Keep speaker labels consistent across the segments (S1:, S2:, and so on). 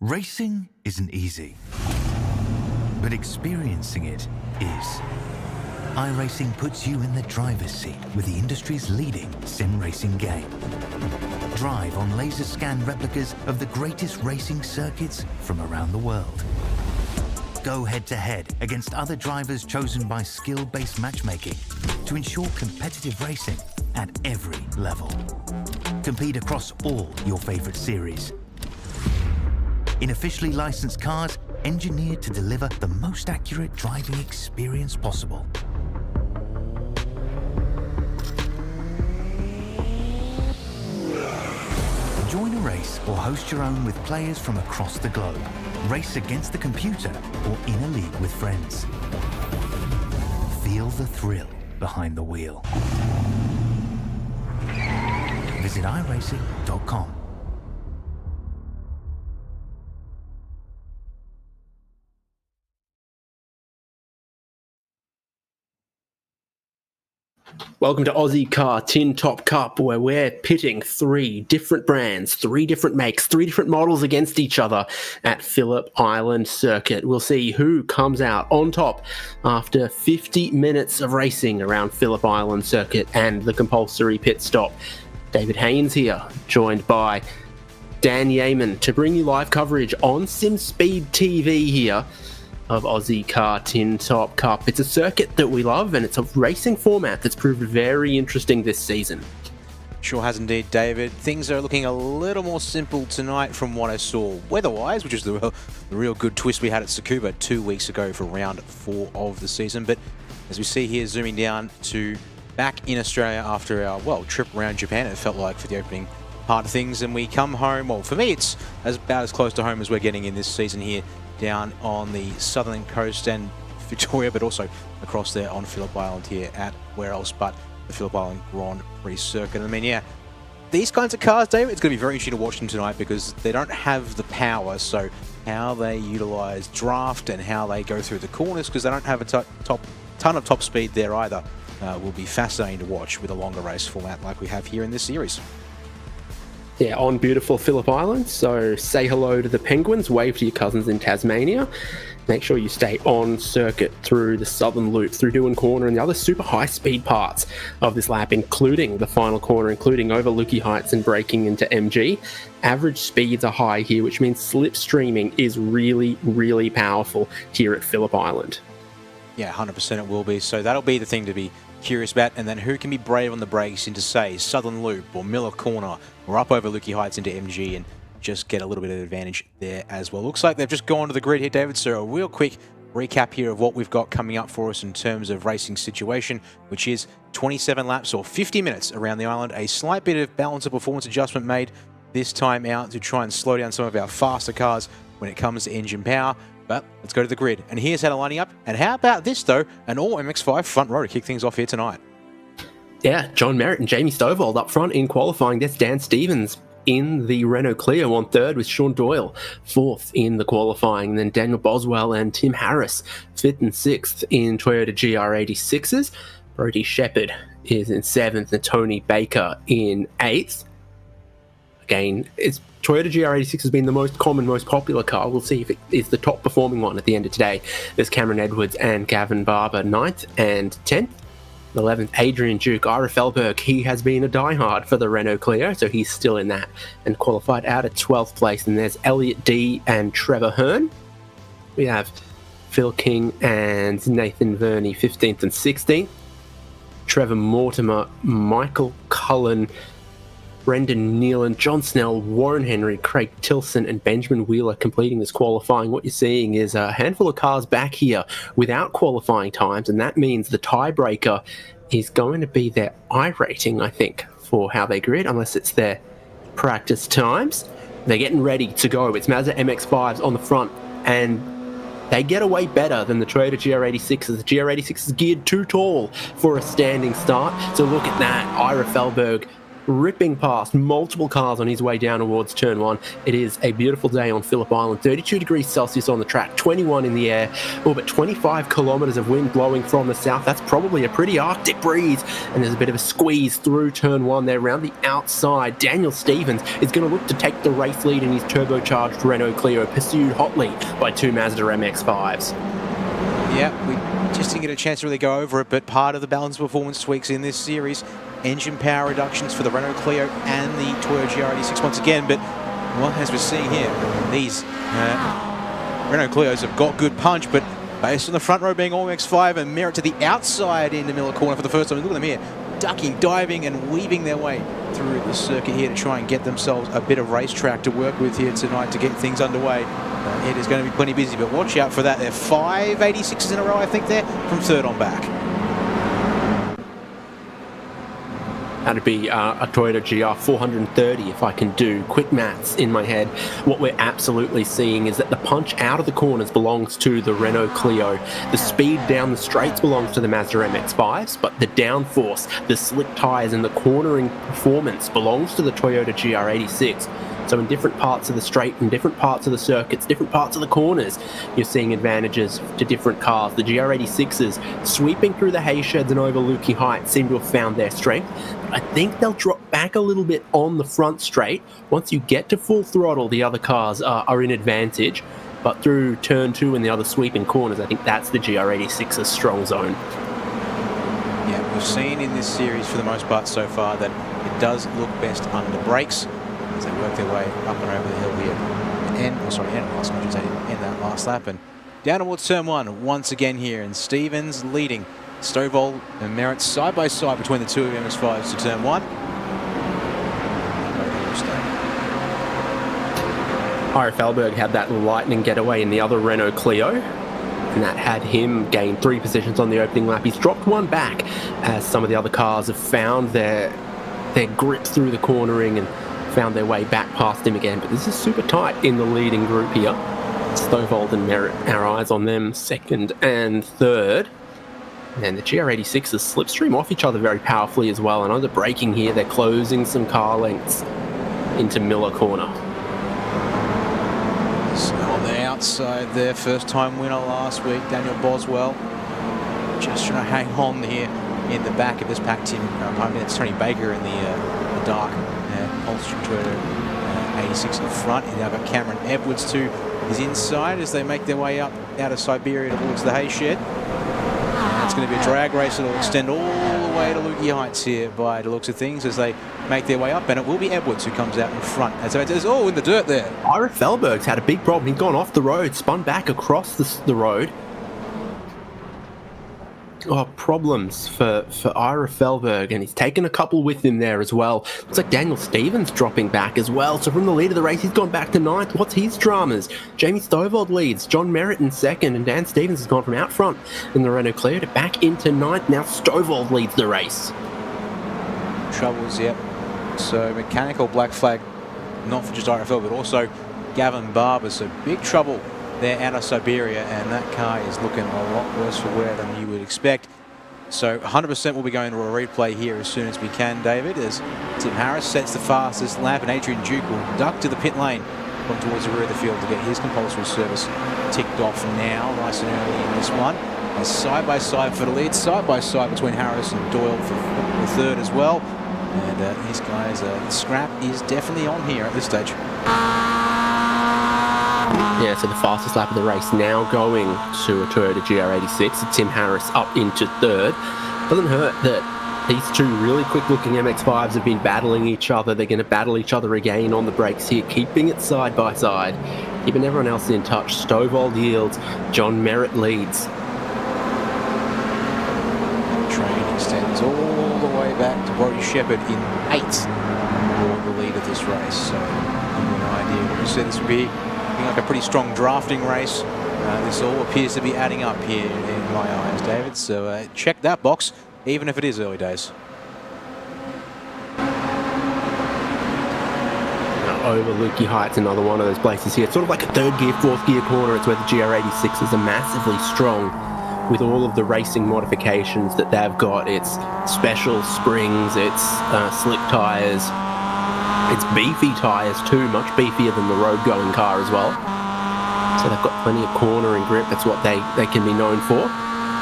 S1: Racing isn't easy, but experiencing it is. iRacing puts you in the driver's seat with the industry's leading sim racing game. Drive on laser scan replicas of the greatest racing circuits from around the world. Go head-to-head against other drivers chosen by skill-based matchmaking to ensure competitive racing at every level. Compete across all your favorite series. In officially licensed cars, engineered to deliver the most accurate driving experience possible. Join a race or host your own with players from across the globe. Race against the computer or in a league with friends. Feel the thrill behind the wheel. Visit iRacing.com.
S2: Welcome to Ozicar Tin Top Cup, where we're pitting 3 different brands, 3 different makes, 3 different models against each other at Phillip Island Circuit. We'll see who comes out on top after 50 minutes of racing around Phillip Island Circuit and the compulsory pit stop. David Haynes here, joined by Dan Yeaman to bring you live coverage on SimSpeed TV here of Ozicar Tin Top Cup. It's a circuit that we love, and it's a racing format that's proved very interesting this season.
S3: Sure has indeed, David. Things are looking a little more simple tonight from what I saw weather-wise, which is the real good twist we had at Tsukuba 2 weeks ago for round 4 of the season. But as we see here, zooming down to back in Australia after our, trip around Japan, it felt like for the opening part of things, and we come home, well, for me, it's about as close to home as we're getting in this season here, down on the southern coast and Victoria, but also across there on Phillip Island here at where else but the Phillip Island Grand Prix circuit. I mean, yeah, these kinds of cars, David, it's going to be very interesting to watch them tonight because they don't have the power, so how they utilize draft and how they go through the corners, because they don't have a ton of top speed there either, will be fascinating to watch with a longer race format like we have here in this series.
S2: Yeah, on beautiful Phillip Island, so say hello to the penguins, wave to your cousins in Tasmania. Make sure you stay on circuit through the southern loop, through Doohan Corner and the other super high-speed parts of this lap, including the final corner, including over Lukey Heights and braking into MG. Average speeds are high here, which means slipstreaming is really, really powerful here at Phillip Island.
S3: Yeah, 100% it will be, so that'll be the thing to be curious about. And then who can be brave on the brakes into, say, Southern Loop or Miller Corner or up over Lukey Heights into MG and just get a little bit of advantage there as well. Looks like they've just gone to the grid here, David, so a real quick recap here of what we've got coming up for us in terms of racing situation, which is 27 laps or 50 minutes around the island. A slight bit of balance of performance adjustment made this time out to try and slow down some of our faster cars when it comes to engine power. But let's go to the grid. And here's how they're lining up. And how about this, though? An all-MX-5 front row to kick things off here tonight.
S2: Yeah, John Merritt and Jamie Stovall up front in qualifying. That's Dan Stevens in the Renault Clio on third, with Sean Doyle fourth in the qualifying. And then Daniel Boswell and Tim Harris fifth and sixth in Toyota GR86s. Brody Shepherd is in seventh and Tony Baker in eighth. Again, Toyota GR86 has been the most common, most popular car. We'll see if it is the top performing one at the end of today. There's Cameron Edwards and Gavin Barber 9th and 10th. 11th, Adrian Duke. Ira Felberg, he has been a diehard for the Renault Clio, so he's still in that and qualified out at 12th place. And there's Elliot D and Trevor Hearn. We have Phil King and Nathan Verney 15th and 16th. Trevor Mortimer, Michael Cullen, Brendan Nealon, John Snell, Warren Henry, Craig Tilson, and Benjamin Wheeler completing this qualifying. What you're seeing is a handful of cars back here without qualifying times, and that means the tiebreaker is going to be their iRating, I think, for how they grid, unless it's their practice times. They're getting ready to go. It's Mazda MX-5s on the front, and they get away better than the Toyota GR86s. The GR86 is geared too tall for a standing start, so look at that. Ira Felberg ripping past multiple cars on his way down towards turn 1. It is a beautiful day on Phillip Island. 32 degrees Celsius on the track, 21 in the air, but 25 kilometres of wind blowing from the south. That's probably a pretty arctic breeze, and there's a bit of a squeeze through turn 1 there around the outside. Daniel Stevens is going to look to take the race lead in his turbocharged Renault Clio, pursued hotly by 2 Mazda MX-5s.
S3: Yeah, we just didn't get a chance to really go over it, but part of the balance performance tweaks in this series, engine power reductions for the Renault Clio and the Toyota GR86 once again. But well, as we're seeing here, these Renault Clios have got good punch, but based on the front row being all MX-5 and Merritt to the outside into Miller Corner for the first time. Look at them here, ducking, diving and weaving their way through the circuit here to try and get themselves a bit of racetrack to work with here tonight to get things underway. It is going to be plenty busy, but watch out for that. They're 5 86s in a row, I think, there from third on back.
S2: That'd be a Toyota GR 430 if I can do quick maths in my head. What we're absolutely seeing is that the punch out of the corners belongs to the Renault Clio. The speed down the straights belongs to the Mazda MX-5s, but the downforce, the slick tyres and the cornering performance belongs to the Toyota GR86. So in different parts of the straight, in different parts of the circuits, different parts of the corners, you're seeing advantages to different cars. The GR86s sweeping through the hay sheds and over Lukey Heights seem to have found their strength. But I think they'll drop back a little bit on the front straight. Once you get to full throttle, the other cars are in advantage. But through turn 2 and the other sweeping corners, I think that's the GR86's strong zone.
S3: Yeah, we've seen in this series for the most part so far that it does look best under brakes as they work their way up and over the hill here. End that last lap and down towards turn 1 once again here, and Stevens leading. Stovall and Merritt side by side between the two of MS5s to turn 1.
S2: Ira Felberg had that lightning getaway in the other Renault Clio, and that had him gain 3 positions on the opening lap. He's dropped 1 back as some of the other cars have found their grip through the cornering and found their way back past him again. But this is super tight in the leading group here. Stovall and Merritt, our eyes on them, second and third. And the GR86s slipstream off each other very powerfully as well. And under braking here, they're closing some car lengths into Miller Corner.
S3: So on the outside there, first time winner last week, Daniel Boswell. Just trying to hang on here in the back of this pack team. I mean, it's Tony Baker in the dark Holstrom Toyota 86 in the front. And now got Cameron Edwards to his inside as they make their way up out of Siberia towards the hay shed. It's going to be a drag race that will extend all the way to Lukey Heights here by the looks of things as they make their way up, and it will be Edwards who comes out in front. And so it's all in the dirt there.
S2: Ira Felberg's had a big problem. He'd gone off the road, spun back across the road. Oh, problems for Ira Felberg, and he's taken a couple with him there as well. Looks like Daniel Stevens dropping back as well. So from the lead of the race, he's gone back to 9th. What's his dramas? Jamie Stovall leads, John Merritt in 2nd, and Dan Stevens has gone from out front in the Renault Clio to back into 9th. Now Stovall leads the race.
S3: Troubles, yep. So mechanical black flag, not for just Ira Felberg, but also Gavin Barber. So big trouble there out of Siberia, and that car is looking a lot worse for wear than you would expect. So 100% we'll be going to a replay here as soon as we can, David, as Tim Harris sets the fastest lap, and Adrian Duke will duck to the pit lane from towards the rear of the field to get his compulsory service ticked off now, nice and early in this one. And side by side for the lead, side by side between Harris and Doyle for the third as well. And these guys, scrap is definitely on here at this stage.
S2: Yeah, so the fastest lap of the race now going to a Toyota GR86. Tim Harris up into 3rd. Doesn't hurt that these two really quick-looking MX-5s have been battling each other. They're going to battle each other again on the brakes here, keeping it side by side, keeping everyone else in touch. Stovall yields, John Merritt leads.
S3: Train extends all the way back to Brody Shepherd in 8th for the lead of this race. So, give you an idea. You said this would be like a pretty strong drafting race. This all appears to be adding up here in my eyes, David. So check that box, even if it is early days.
S2: Over Lukey Heights, another one of those places here. It's sort of like a 3rd gear, 4th gear corner. It's where the GR86s are massively strong. with all of the racing modifications that they've got. It's special springs, it's slick tyres, it's beefy tyres too, much beefier than the road-going car as well. So they've got plenty of corner and grip. That's what they can be known for.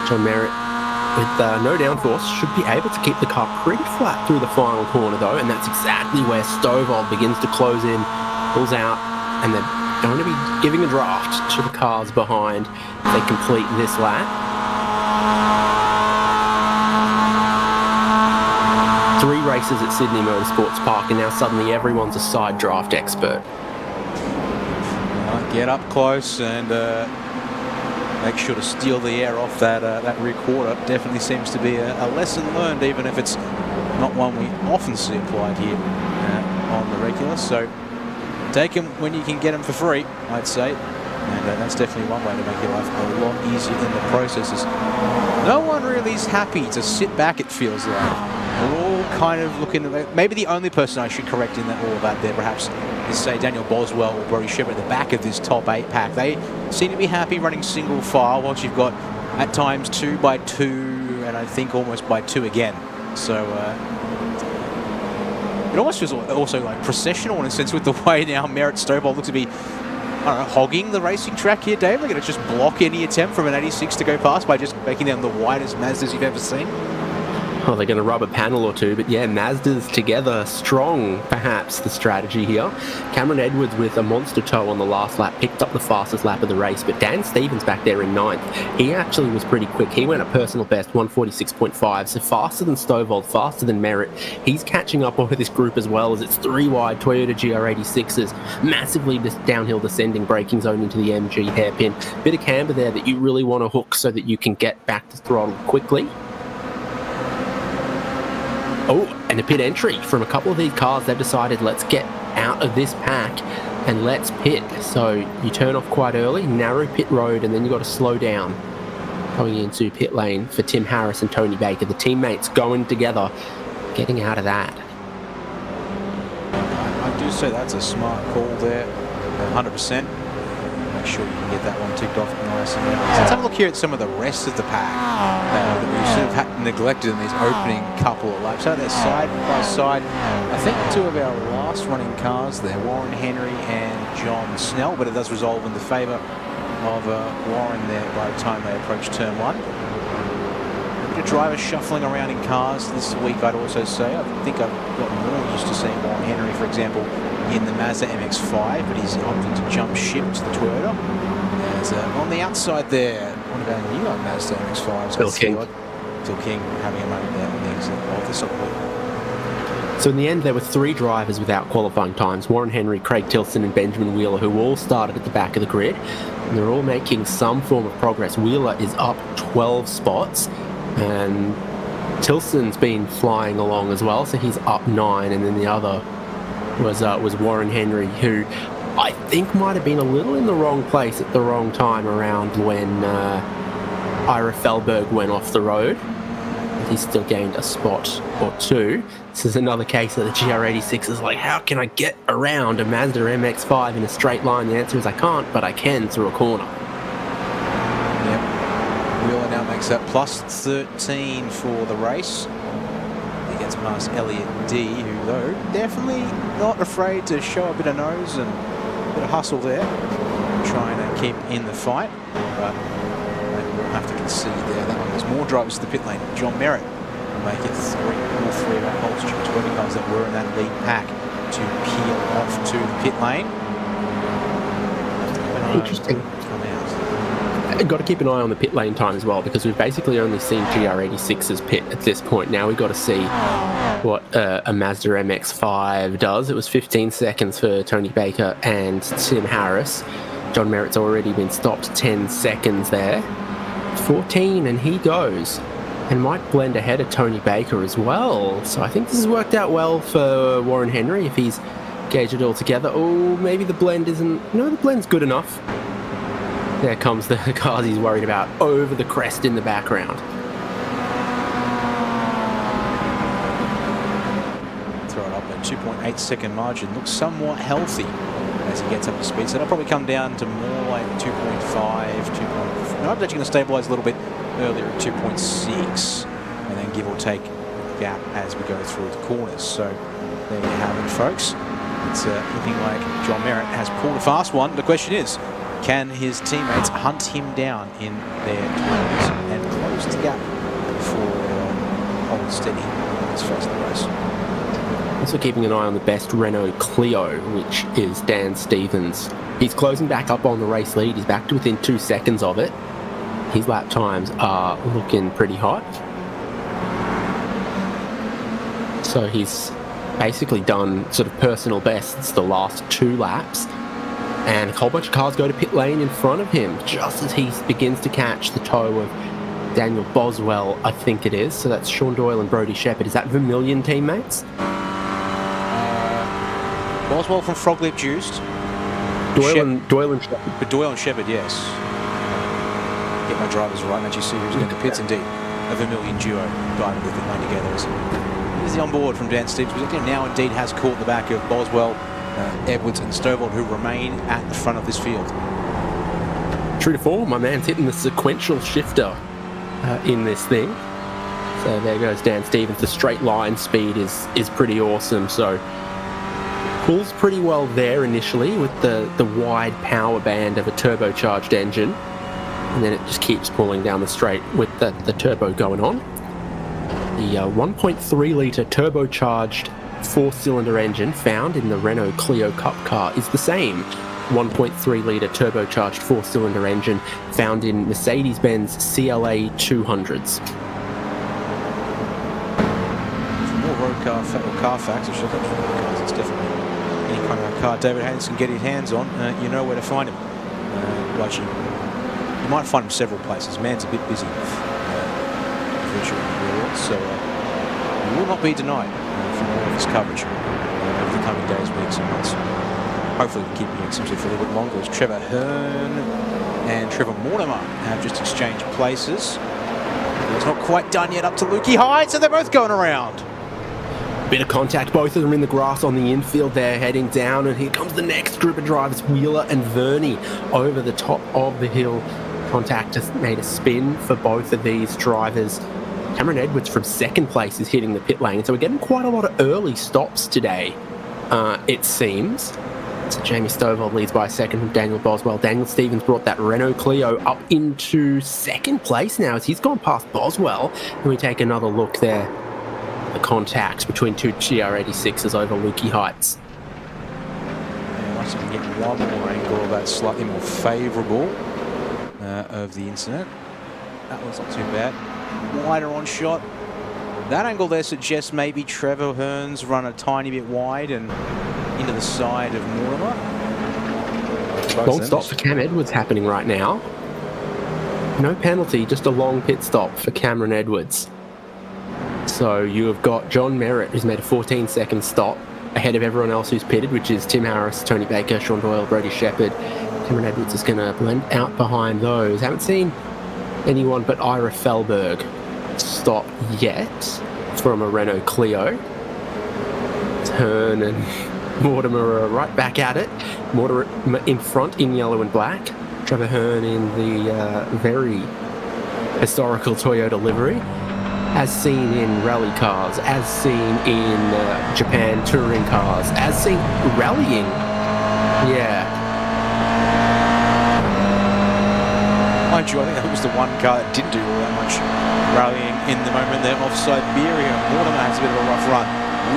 S2: John Merritt, with no downforce, should be able to keep the car pretty flat through the final corner though, and that's exactly where Stovall begins to close in, pulls out, and they're going to be giving a draft to the cars behind if they complete this lap. 3 races at Sydney Motorsports Park, and now suddenly everyone's a side draft expert.
S3: Get up close and make sure to steal the air off that rear quarter. Definitely seems to be a lesson learned, even if it's not one we often see applied here on the regular. So take them when you can get them for free, I'd say. And that's definitely one way to make your life a lot easier in the processes. No one really is happy to sit back, it feels like. We're all kind of looking at, maybe the only person I should correct in that all of that there perhaps is, say, Daniel Boswell or Brody Shepard at the back of this top 8 pack. They seem to be happy running single file, whilst you've got at times 2 by 2 and I think almost by 2 again. So it almost feels also like processional in a sense with the way now Merritt Stovall looks to be, I don't know, hogging the racing track here, Dave. They're going to just block any attempt from an 86 to go past by just making them the widest Mazdas you've ever seen.
S2: Oh, they're going to rub a panel or two, but yeah, Mazda's together strong, perhaps, the strategy here. Cameron Edwards with a monster toe on the last lap picked up the fastest lap of the race, but Dan Stevens back there in 9th, he actually was pretty quick. He went a personal best, 146.5, so faster than Stovall, faster than Merritt. He's catching up over this group as well, as it's 3 wide Toyota GR86s, massively downhill descending braking zone into the MG hairpin. Bit of camber there that you really want to hook so that you can get back to throttle quickly. Oh, and a pit entry from a couple of these cars. They've decided, let's get out of this pack and let's pit. So you turn off quite early, narrow pit road, and then you've got to slow down coming into pit lane for Tim Harris and Tony Baker. The teammates going together, getting out of that.
S3: I do say that's a smart call there, 100%. Make sure you can get that one ticked off nice and early. So let's have a look here at some of the rest of the pack that we sort of had neglected in these opening couple of laps. So they're side by side. I think 2 of our last running cars there, Warren Henry and John Snell, but it does resolve in the favour of Warren there by the time they approach turn 1. A bit of driver shuffling around in cars this week, I'd also say. I think I've gotten more used to seeing Warren Henry, for example, in the Mazda MX-5, but he's opted to jump ship to the Toyota. There's on the outside there, what about you on Mazda MX-5?
S2: Phil King.
S3: Phil King having a moment there on the exit of the support.
S2: So in the end, there were 3 drivers without qualifying times: Warren Henry, Craig Tilson and Benjamin Wheeler, who all started at the back of the grid. And they're all making some form of progress. Wheeler is up 12 spots, and Tilson's been flying along as well, so he's up 9, and then the other was Warren Henry, who I think might have been a little in the wrong place at the wrong time around when Ira Felberg went off the road. He's still gained a spot or 2. This is another case of the GR86 is like, how can I get around a Mazda MX-5 in a straight line? The answer is I can't, but I can through a corner.
S3: Yep. Wheeler now makes that plus 13 for the race. He gets past Elliot D, who though definitely not afraid to show a bit of nose and a bit of hustle there, trying to keep in the fight. But we'll have to concede there. That one, there's more drivers to the pit lane. John Merritt will make it all 3 of our Holstrom Toyota cars that were in that lead pack to peel off to the pit lane.
S2: Interesting. Got to keep an eye on the pit lane time as well, because we've basically only seen GR86's pit at this point. Now we've got to see what a Mazda MX-5 does. It was 15 seconds for Tony Baker and Tim Harris. John Merritt's already been stopped 10 seconds there. 14 and he goes, and might blend ahead of Tony Baker as well. So I think this has worked out well for Warren Henry if he's gauged it all together. Oh, maybe the blend isn't... No, the blend's good enough. There comes the cars he's worried about over the crest in the background.
S3: Throw it up at 2.8 second margin. Looks somewhat healthy as he gets up to speed. So that'll probably come down to more like 2.5, 2.4. No, I'm actually going to stabilise a little bit earlier at 2.6, and then give or take gap as we go through the corners. So there you have it, folks. It's looking like John Merritt has pulled a fast one. The question is, can his teammates hunt him down in their corners and close the gap for hold steady in this phase of the race?
S2: Also keeping an eye on the best Renault Clio, which is Dan Stevens. He's closing back up on the race lead. He's back to within 2 seconds of it. His lap times are looking pretty hot. So he's basically done sort of personal bests the last 2 laps. And a whole bunch of cars go to pit lane in front of him just as he begins to catch the toe of Daniel Boswell, I think it is. So that's Sean Doyle and Brodie Shepherd. Is that Vermilion teammates?
S3: Boswell from Froglip Juiced.
S2: Doyle and Shepherd.
S3: But Doyle and Shepherd, yes. Get my drivers right, and you see who's in the pits. Indeed, a Vermilion duo diving the pit lane together. Here's the onboard from Dan Stevens, who now indeed has caught the back of Boswell, Edwards and Stovall, who remain at the front of this field.
S2: True to form, my man's hitting the sequential shifter in this thing. So there goes Dan Stevens. The straight line speed is pretty awesome. So pulls pretty well there initially with the wide power band of a turbocharged engine. And then it just keeps pulling down the straight with the turbo going on. The 1.3 litre turbocharged 4-cylinder engine found in the Renault Clio Cup car is the same 1.3 litre turbocharged 4-cylinder engine found in Mercedes-Benz CLA 200s.
S3: For more road car facts, it's definitely any kind of car David Haynes can get his hands on, you know where to find him. You might find him several places. Man's a bit busy virtual world, so he will not be denied for more of his coverage over the coming days, weeks and months. Hopefully we can keep you essentially for a little bit longer, as Trevor Hearn and Trevor Mortimer have just exchanged places. It's not quite done yet up to Lukey Heights, so they're both going around.
S2: Bit of contact, both of them in the grass on the infield there, heading down, and here comes the next group of drivers, Wheeler and Verney, over the top of the hill. Contact has made a spin for both of these drivers. Cameron Edwards from second place is hitting the pit lane, so we're getting quite a lot of early stops today, it seems. So Jamie Stovall leads by a second from Daniel Boswell. Daniel Stevens brought that Renault Clio up into second place now as he's gone past Boswell. And we take another look there. The contacts between two GR86s over Lukey Heights.
S3: Yeah, once we get one more angle of that slightly more favourable of the incident. That one's not too bad. Wider on shot. That angle there suggests maybe Trevor Hearn's run a tiny bit wide and into the side of Mortimer.
S2: Long stop for Cam Edwards happening right now. No penalty, just a long pit stop for Cameron Edwards. So you have got John Merritt, who's made a 14-second stop ahead of everyone else who's pitted, which is Tim Harris, Tony Baker, Sean Doyle, Brodie Shepherd. Cameron Edwards is going to blend out behind those. Haven't seen anyone but Ira Felberg stop yet from a Renault Clio. Hearn and Mortimer are right back at it. Mortimer in front in yellow and black. Trevor Hearn in the very historical Toyota livery. As seen in rally cars, as seen in Japan touring cars, as seen rallying. Yeah.
S3: Mind you, I think that was the one car that didn't do all that much rallying in the moment there off Siberia. Mortimer has a bit of a rough run.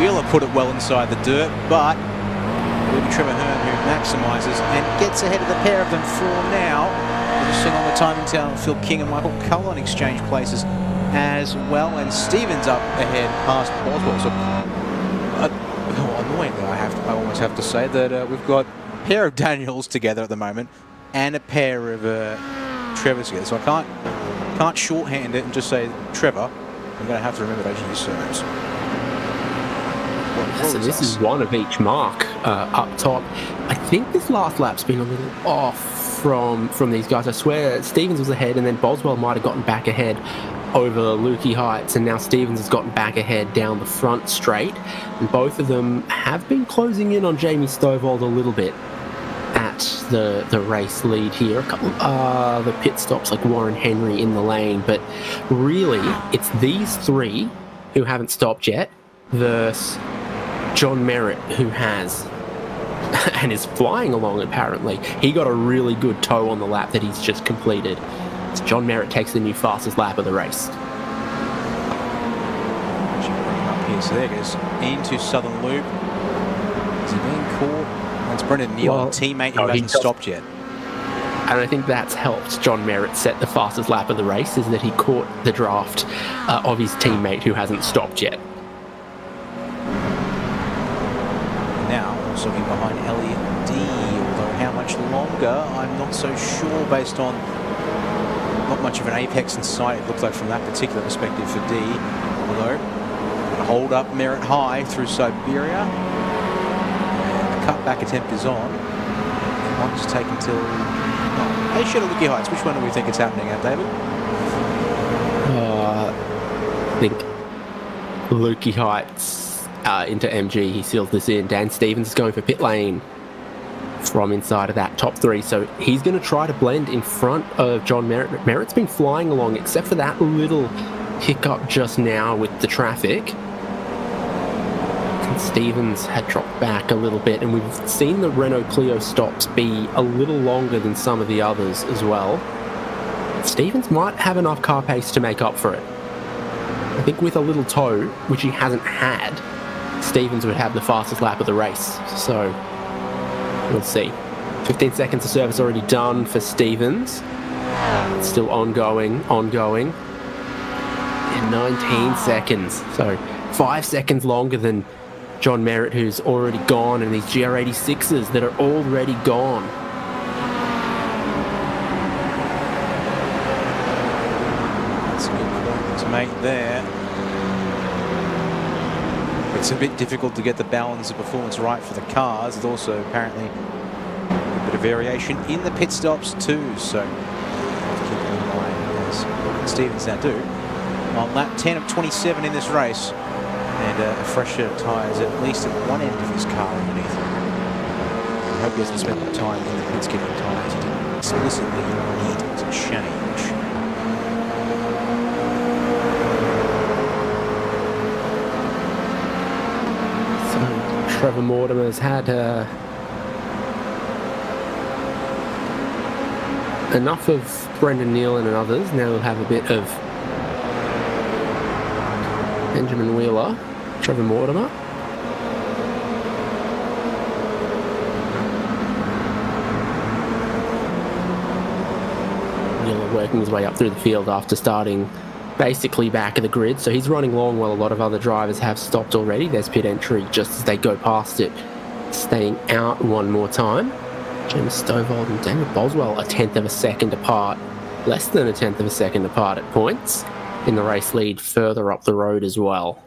S3: Wheeler put it well inside the dirt, but it will be Trevor Hearn who maximises and gets ahead of the pair of them for now. We're just seeing on the timing town, Phil King and Michael Cullen exchange places as well, and Stevens up ahead past Boswell. So annoyingly, I almost have to say that we've got a pair of Daniels together at the moment and a pair of Trevors together. So I can't shorthand it and just say Trevor. I'm going to have to remember those use surnames.
S2: So this is one of each mark up top. I think this last lap's been a little off from these guys. I swear Stevens was ahead and then Boswell might have gotten back ahead over Lukey Heights, and now Stevens has gotten back ahead down the front straight, and both of them have been closing in on Jamie Stovall a little bit at at the race lead here. A couple of the pit stops like Warren Henry in the lane, but really it's these three who haven't stopped yet versus John Merritt, who has and is flying along apparently. He got a really good tow on the lap that he's just completed. So John Merritt takes the new fastest lap of the race.
S3: Up here, so there goes into Southern Loop. Is he being caught? That's Brendan Neal, a teammate who hasn't stopped yet.
S2: And I think that's helped John Merritt set the fastest lap of the race, is that he caught the draft of his teammate who hasn't stopped yet.
S3: Now, also in behind Elliot D, although how much longer, I'm not so sure based on not much of an apex in sight, it looks like from that particular perspective for D. Although, hold up Merritt high through Siberia. And the cutback attempt is on. One's taken till Asia to Lukey Heights. Which one do we think it's happening at, David?
S2: I think Lukey Heights into MG. He seals this in. Dan Stevens is going for pit lane from inside of that top three. So he's going to try to blend in front of John Merritt. Merritt's been flying along, except for that little hiccup just now with the traffic. And Stevens had dropped back a little bit, and we've seen the Renault Clio stops be a little longer than some of the others as well. Stevens might have enough car pace to make up for it. I think with a little tow, which he hasn't had, Stevens would have the fastest lap of the race. So we'll see. 15 seconds of service already done for Stevens. It's still ongoing. In 19 seconds. So 5 seconds longer than John Merritt, who's already gone, and these GR86s that are already gone.
S3: That's a good point to make there. It's a bit difficult to get the balance of performance right for the cars. There's also apparently a bit of variation in the pit stops too, so keep it in mind as Stevens now do. On lap 10 of 27 in this race, and fresher tyres at least at one end of his car underneath him. I hope he hasn't spent that time in the pits getting tyres. He didn't explicitly need to change.
S2: So Trevor Mortimer's had enough of Brendan Neal and others. Now we'll have a bit of Benjamin Wheeler, Trevor Mortimer. Wheeler working his way up through the field after starting basically back of the grid. So he's running long while a lot of other drivers have stopped already. There's pit entry just as they go past it, staying out one more time. James Stovall and Daniel Boswell a tenth of a second apart, less than a tenth of a second apart at points. In the race lead further up the road as well.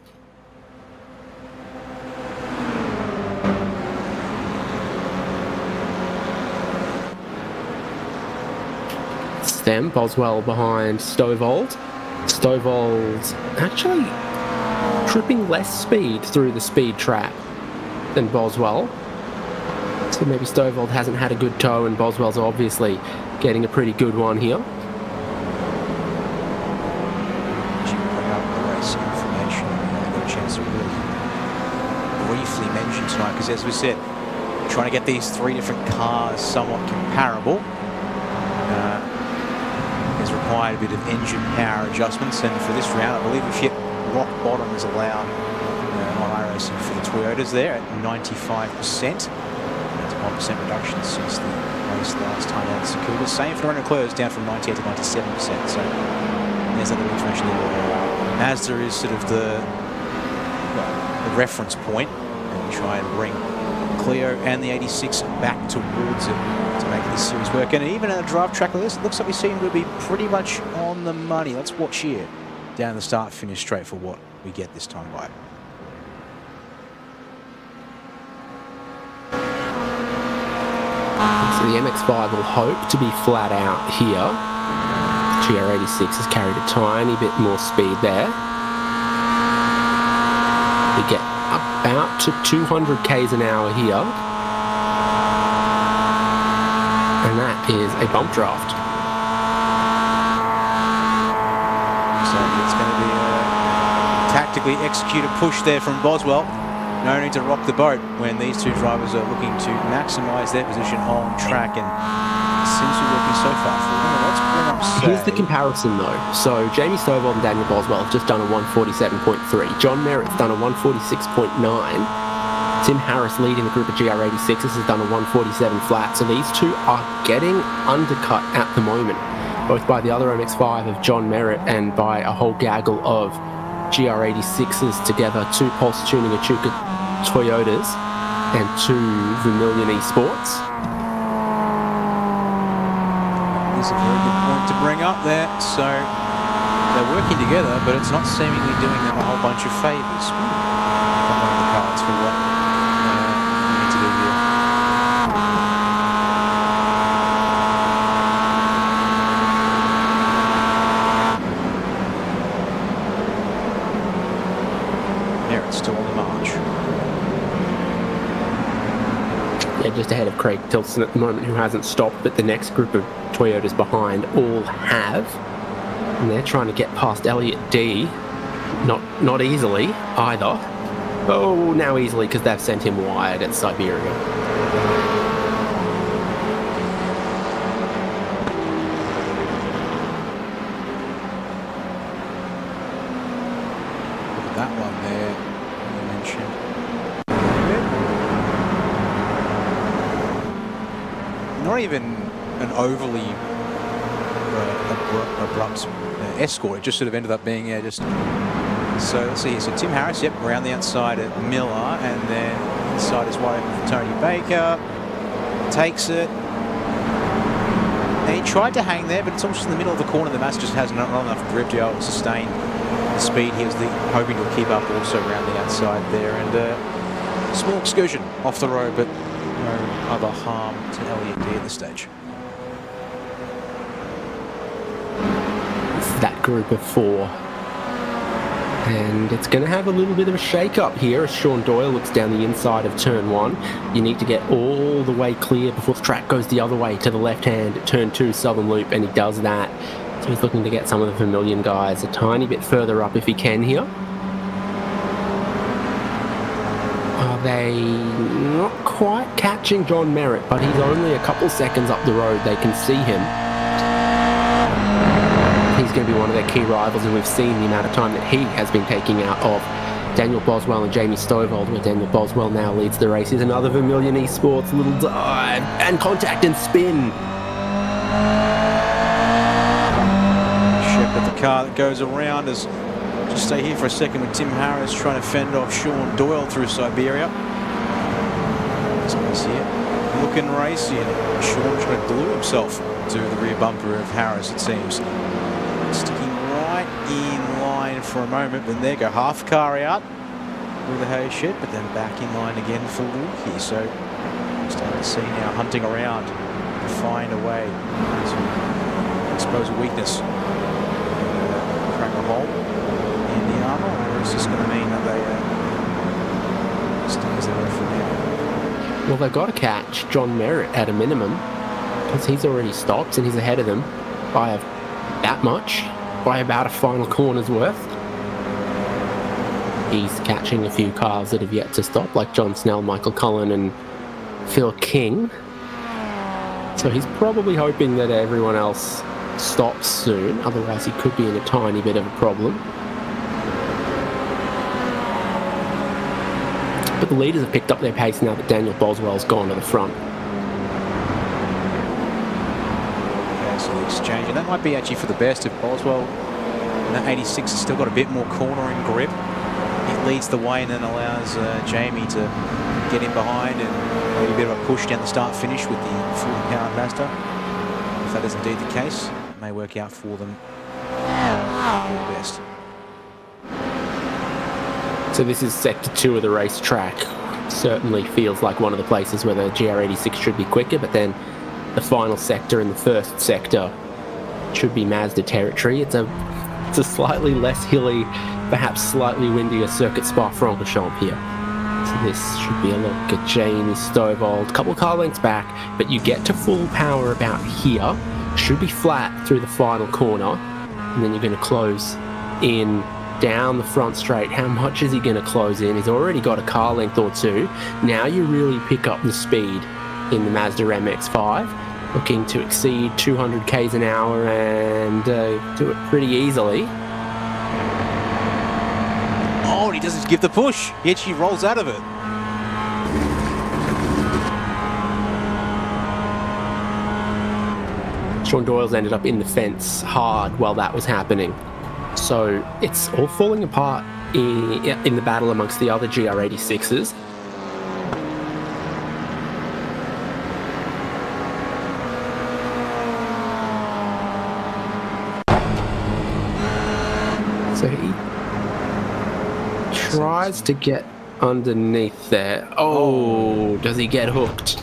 S2: It's them, Boswell behind Stovold. Stovold actually tripping less speed through the speed trap than Boswell. So maybe Stovold hasn't had a good tow, and Boswell's obviously getting a pretty good one here.
S3: Because as we said, trying to get these three different cars somewhat comparable has required a bit of engine power adjustments, and for this round I believe we've hit rock bottom as allowed on iRacing for the Toyotas there at 95%. That's a 1% reduction since the race last time out at Sakura. Same for Renault Clio's, down from 98 to 97%, so there's that little information there. Mazda is sort of the reference point, and we try and bring Clio and the 86 back towards it to make this series work. And even at a drive track like this, it looks like we seem to be pretty much on the money. Let's watch here. Down the start finish straight for what we get this time by.
S2: So the MX-5 will hope to be flat out here. GR86 has carried a tiny bit more speed there. We get about to 200 k's an hour here. And that is a bump draft.
S3: So it's going to be a tactically executed push there from Boswell. No need to rock the boat when these two drivers are looking to maximise their position on track, and it seems to be working so far for them. Let's bring up
S2: Here's the comparison though. So Jamie Stovall and Daniel Boswell have just done a 147.3. John Merritt's done a 146.9. Tim Harris, leading the group of GR86s, has done a 147 flat. So these two are getting undercut at the moment, both by the other MX-5 of John Merritt and by a whole gaggle of GR86s together, 2 Pulse Tuning Echuca Toyotas and 2 Vermilion Esports.
S3: That's a very good point to bring up there. So they're working together, but it's not seemingly doing them a whole bunch of favours. One of the cards for what we need to do here. Merritt's still on the march.
S2: Yeah, just ahead of Craig Tilson at the moment, who hasn't stopped, but the next group of Toyotas behind all have. And they're trying to get past Elliot D. Not easily either. Oh, now easily because they've sent him wide at Siberia.
S3: Look at that one there, you mentioned. Not even an overly abrupt escort. It just sort of ended up being just. So let's see here. So Tim Harris, yep, around the outside at Miller, and then inside is wide open for Tony Baker. Takes it. And he tried to hang there, but it's almost in the middle of the corner. The Mass just has not enough grip to be able to sustain the speed he was hoping to keep up also around the outside there. And a small excursion off the road, but no other harm to Elliot D at this stage.
S2: It's that group of 4. And it's going to have a little bit of a shake-up here as Sean Doyle looks down the inside of turn 1. You need to get all the way clear before the track goes the other way to the left hand at turn 2 Southern Loop, and he does that. So he's looking to get some of the Vermilion guys a tiny bit further up if he can here. Are they not quite catching John Merritt, but he's only a couple seconds up the road. They can see him. He's going to be one of their key rivals, and we've seen the amount of time that he has been taking out of Daniel Boswell and Jamie Stovall, where Daniel Boswell now leads the race. Here's another Vermilion Esports, little dive, and contact and spin.
S3: Shepherd, the car that goes around, is just stay here for a second with Tim Harris trying to fend off Sean Doyle through Siberia. Let's see it. Looking racy, and Sean trying to glue himself to the rear bumper of Harris, it seems. Sticking right in line for a moment, then there go half car out with the hay shed, but then back in line again for Wilkie. So starting to see now hunting around to find a way to expose a weakness, crack a hole in the armour, or is this going to mean that they stay as they were for now?
S2: Well, they've got to catch John Merritt at a minimum, because he's already stopped and he's ahead of them by that much, by about a final corner's worth. He's catching a few cars that have yet to stop, like John Snell, Michael Cullen and Phil King. So he's probably hoping that everyone else stops soon, otherwise he could be in a tiny bit of a problem. But the leaders have picked up their pace now that Daniel Boswell's gone to the front.
S3: Exchange, and that might be actually for the best if Boswell in that 86 has still got a bit more cornering grip. It leads the way and then allows Jamie to get in behind and maybe a bit of a push down the start finish with the fully powered Mazda. If that is indeed the case, it may work out for them for the best.
S2: So this is sector 2 of the racetrack. Certainly feels like one of the places where the GR86 should be quicker, but then the final sector and the first sector should be Mazda territory. It's a slightly less hilly, perhaps slightly windier circuit Spa-Francorchamps here. It's So this should be a look at Jamie Stovall. A couple of car lengths back, but you get to full power about here. Should be flat through the final corner. And then you're going to close in down the front straight. How much is he going to close in? He's already got a car length or two. Now you really pick up the speed in the Mazda MX-5. Looking to exceed 200 k's an hour and do it pretty easily.
S3: Oh, he doesn't give the push. He actually rolls out of it.
S2: Sean Doyle's ended up in the fence hard while that was happening. So it's all falling apart in the battle amongst the other GR86s. So he tries to get underneath there. Oh, does he get hooked?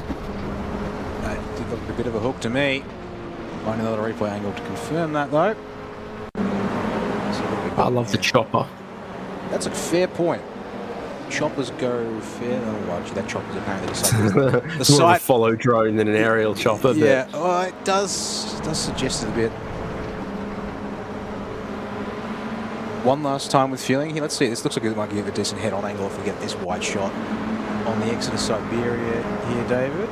S3: That did look a bit of a hook to me. Find another replay angle to confirm that, though.
S2: I love the chopper.
S3: That's a fair point. Choppers go fair. Oh, well, actually, that chopper's apparently the
S2: It's more of a follow drone than an aerial chopper.
S3: Yeah, well, it does suggest it a bit. One last time with feeling here. Let's see. This looks like it might give a decent head-on angle if we get this wide shot on the exit of Siberia here, David.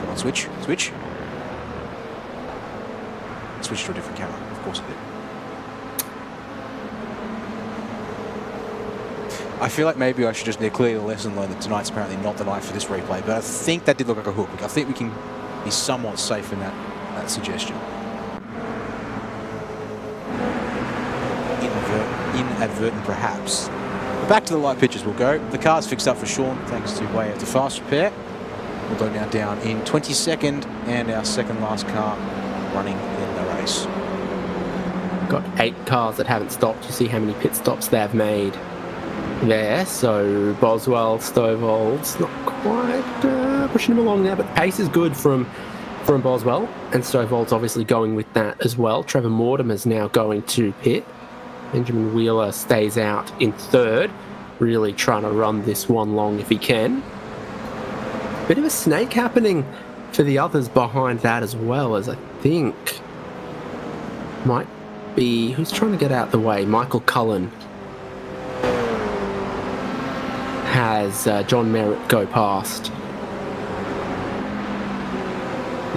S3: Come on, switch. Switch to a different camera. Of course it did. I feel like maybe I should just clearly the lesson learned that tonight's apparently not the night for this replay, but I think that did look like a hook. I think we can be somewhat safe in that suggestion. Inadvertent, perhaps. But back to the light pictures we'll go. The car's fixed up for Sean, thanks to way of the fast repair. We'll go now down in 22nd, and our second last car running in the race.
S2: Got 8 cars that haven't stopped. You see how many pit stops they've made there. So Boswell, Stovall's not quite pushing him along there, but the pace is good from Boswell, and Stovall's obviously going with that as well. Trevor Mortimer's now going to pit. Benjamin Wheeler stays out in third, really trying to run this one long if he can. Bit of a snake happening for the others behind that as well, as I think might be, who's trying to get out the way? Michael Cullen has John Merritt go past.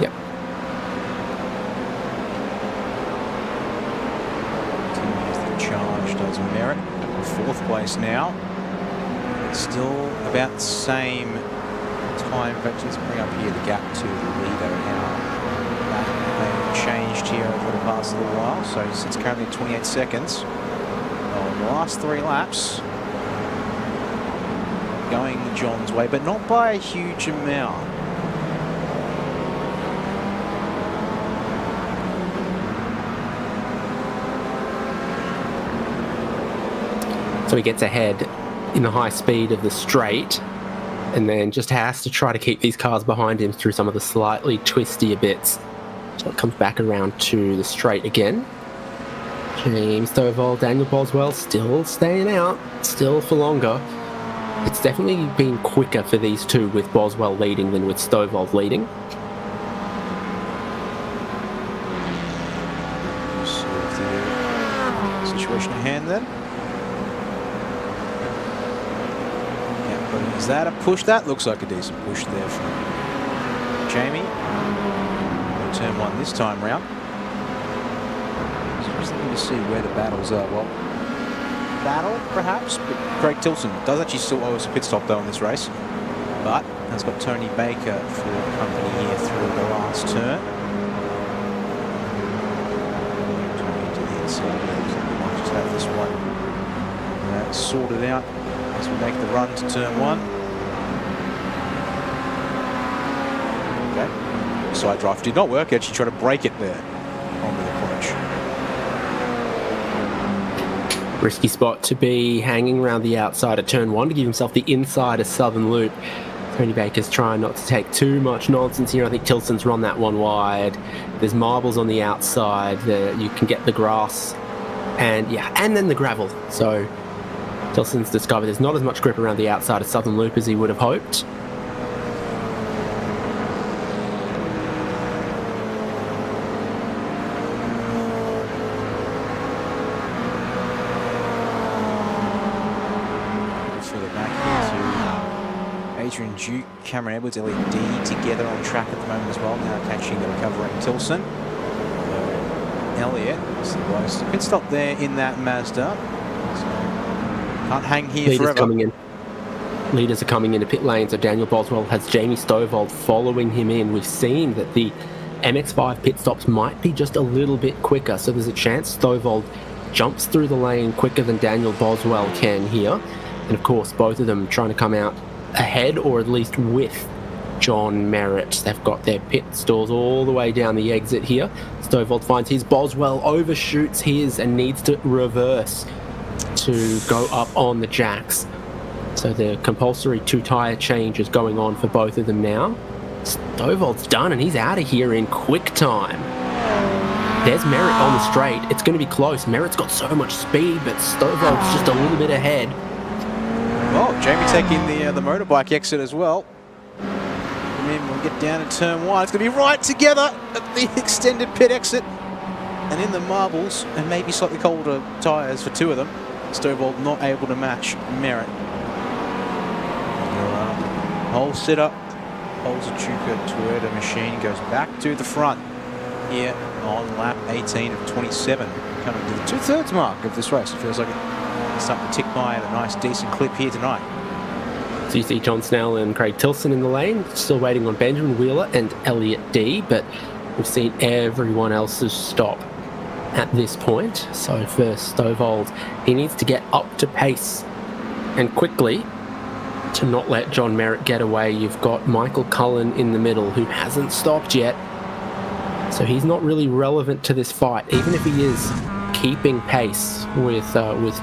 S2: Yep.
S3: Charge does Merritt. 4th place now. Still about the same time. In fact, let's bring up here the gap to the leader now. That changed here over the past little while. So it's currently 28 seconds. Well, the last 3 laps going John's way, but not by a huge amount.
S2: So he gets ahead in the high speed of the straight, and then just has to try to keep these cars behind him through some of the slightly twistier bits. So it comes back around to the straight again. James Stovall, Daniel Boswell still staying out, still for longer. It's definitely been quicker for these two with Boswell leading than with Stovall leading.
S3: Situation at hand then. Is that a push? That looks like a decent push there from Jamie. Turn 1 this time round. So just looking to see where the battles are. Well, battle perhaps, but Craig Tilson does actually still owe us a pit stop though in this race. But has got Tony Baker for company here through the last turn. Tony to the inside. We might just have this one sorted out as we make the run to turn 1. Okay. Side drive did not work. Actually tried to break it there onto the clutch.
S2: Risky spot to be hanging around the outside of turn 1 to give himself the inside of Southern Loop. Tony Baker's trying not to take too much nonsense here. I think Tilson's run that one wide. There's marbles on the outside. You can get the grass and then the gravel. So Tilson's discovered there's not as much grip around the outside of Southern Loop as he would have hoped.
S3: Adrian Duke, Cameron Edwards, Elliot D together on track at the moment as well, now catching the recovering Tilson. Elliot is the lowest pit stop there in that Mazda. So can't hang here
S2: Leaders
S3: forever.
S2: Coming in. Leaders are coming into pit lane, so Daniel Boswell has Jamie Stovald following him in. We've seen that the MX-5 pit stops might be just a little bit quicker, so there's a chance Stovald jumps through the lane quicker than Daniel Boswell can here. And of course, both of them trying to come out ahead, or at least with John Merritt. They've got their pit stalls all the way down the exit here. Stovald finds his, Boswell overshoots his and needs to reverse to go up on the jacks. So the compulsory 2 tyre change is going on for both of them now. Stovald's done and he's out of here in quick time. There's Merritt on the straight. It's going to be close. Merritt's got so much speed, but Stovald's just a little bit ahead.
S3: Oh, Jamie taking the motorbike exit as well. And then we'll get down to turn 1. It's going to be right together at the extended pit exit. And in the marbles, and maybe slightly colder tyres for 2 of them, Stovald not able to match Merritt. Whole sitter, holds a Chuka Toyota machine, goes back to the front here on lap 18 of 27. Coming to the 2/3 mark of this race. It feels like it's starting to tick by at a nice, decent clip here tonight.
S2: So you see John Snell and Craig Tilson in the lane, still waiting on Benjamin Wheeler and Elliot D, but we've seen everyone else's stop at this point. So for Stovald, he needs to get up to pace and quickly to not let John Merritt get away. You've got Michael Cullen in the middle, who hasn't stopped yet. So he's not really relevant to this fight, even if he is keeping pace with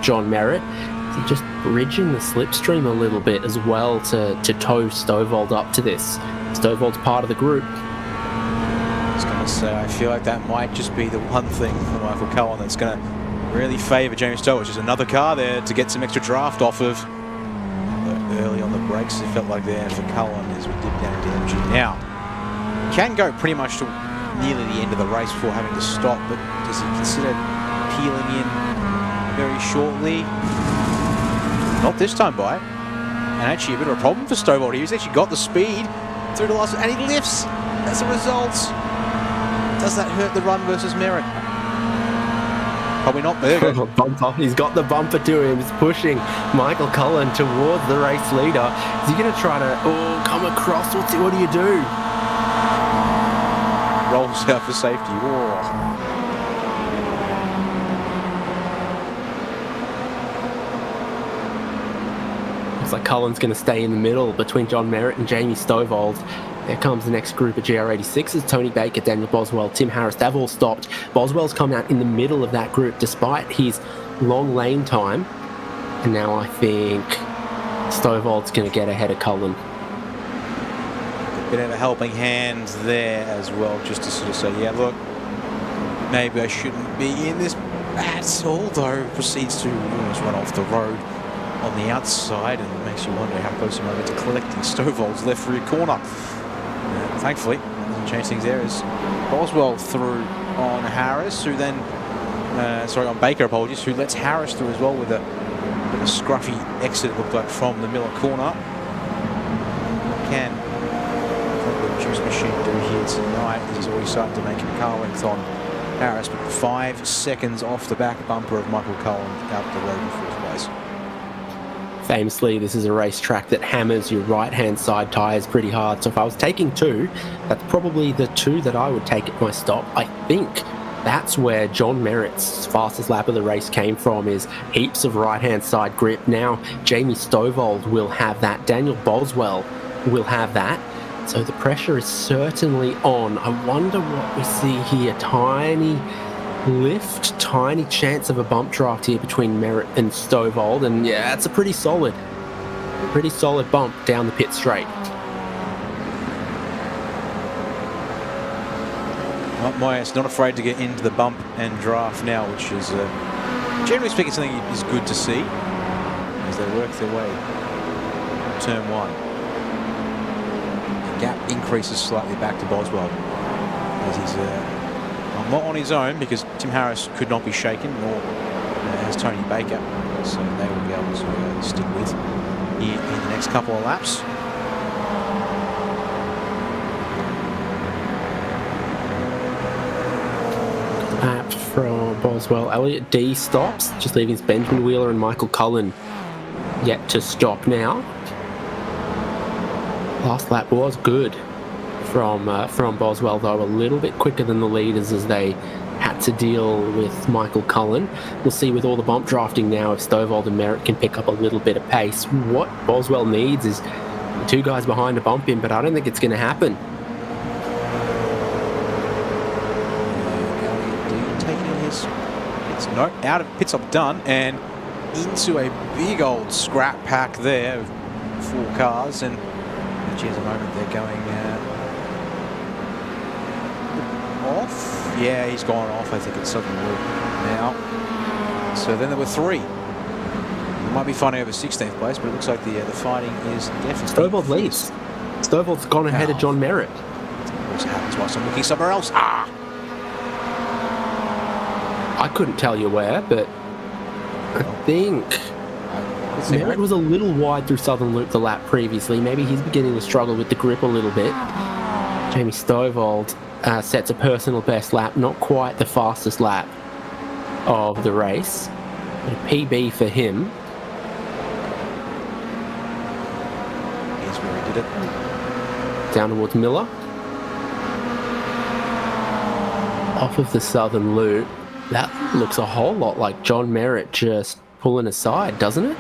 S2: John Merritt. He's just bridging the slipstream a little bit as well to tow Stovald up to this. Stovald's part of the group.
S3: I was going to say, I feel like that might just be the one thing for Michael Cullen that's going to really favour James Stovald. Just another car there to get some extra draft off of. Early on the brakes, it felt like there for Cullen as we dip down to energy. Now, can go pretty much to nearly the end of the race before having to stop, but does he consider peeling in very shortly? Not this time by. And actually a bit of a problem for Stovald. He's actually got the speed through the last, and he lifts as a result. Does that hurt the run versus Merritt? Probably not. There you go.
S2: Bumper. He's got the bumper to him. He's pushing Michael Cullen towards the race leader. Is he going to try to come across? What do you do?
S3: Rolls out for safety. Whoa.
S2: Looks like Cullen's going to stay in the middle between John Merritt and Jamie Stovald. There comes the next group of GR86s. Tony Baker, Daniel Boswell, Tim Harris. They've all stopped. Boswell's come out in the middle of that group despite his long lane time. And now I think Stovald's going to get ahead of Cullen.
S3: A bit of a helping hand there as well, just to sort of say, yeah, look, maybe I shouldn't be in this at all, though. Proceeds to almost run off the road on the outside, and it makes you wonder how close he might be to collecting Stovald's left rear corner. Thankfully, doesn't change things there as Boswell through on Harris, who then, on Baker, apologies, who lets Harris through as well with a bit of a scruffy exit, it looked like, from the Miller corner. Can the juice machine do here tonight? He's already starting to make a car length on Harris, but 5 seconds off the back bumper of Michael Cullen out the road in fourth place.
S2: Famously, this is a racetrack that hammers your right-hand side tyres pretty hard. So if I was taking 2, that's probably the 2 that I would take at my stop. I think that's where John Merritt's fastest lap of the race came from, is heaps of right-hand side grip. Now, Jamie Stovald will have that. Daniel Boswell will have that. So the pressure is certainly on. I wonder what we see here. Tiny lift, tiny chance of a bump draft here between Merritt and Stovald, and yeah, it's a pretty solid bump down the pit straight.
S3: Myers not afraid to get into the bump and draft now, which is generally speaking something is good to see. they work their way turn 1. The gap increases slightly back to Boswell as he's not on his own, because Tim Harris could not be shaken, nor has Tony Baker, so they will be able to stick with here in the next couple of laps.
S2: Lap from Boswell. Elliott D stops, just leaving Benjamin Wheeler and Michael Cullen yet to stop now. Last lap was good from Boswell, though a little bit quicker than the leaders as they had to deal with Michael Cullen. We'll see with all the bump drafting now if Stovall and Merritt can pick up a little bit of pace. What Boswell needs is the 2 guys behind to bump him, but I don't think it's going to happen.
S3: Out of pit stop done and into a big old scrap pack there of 4 cars, and actually at the moment they're going off. Yeah, he's gone off, I think, at Southern Loop now. So then there were 3. It might be fighting over 16th place, but it looks like the fighting is definitely...
S2: Stovall leads. Stovall's gone ahead of John Merritt.
S3: What happens whilst I'm looking somewhere else?
S2: I couldn't tell you where, but I think Merritt was a little wide through Southern Loop the lap previously. Maybe he's beginning to struggle with the grip a little bit. Jamie Stovall sets a personal best lap, not quite the fastest lap of the race. A PB for him.
S3: Here's where he did it.
S2: Down towards Miller. Off of the Southern Loop. That looks a whole lot like John Merritt just pulling aside, doesn't it?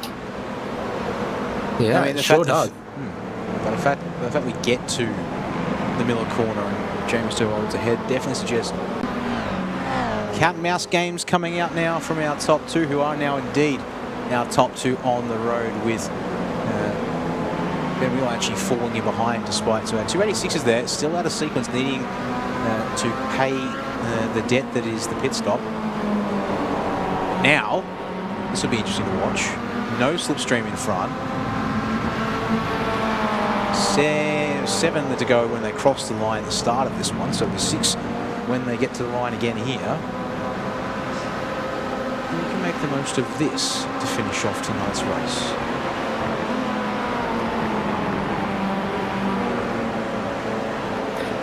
S2: Yeah, it sure does.
S3: But the fact we get to the Miller corner and James Stovall's ahead definitely suggests cat and mouse games coming out now from our top 2, who are now indeed our top 2 on the road, with Ben Wheeler actually falling in behind despite. So our 286 is there, still out of sequence, needing to pay the debt that is the pit stop. Now, this will be interesting to watch. No slipstream in front. 7 to go when they cross the line at the start of this one, so it'll be 6 when they get to the line again here. And you can make the most of this to finish off tonight's race.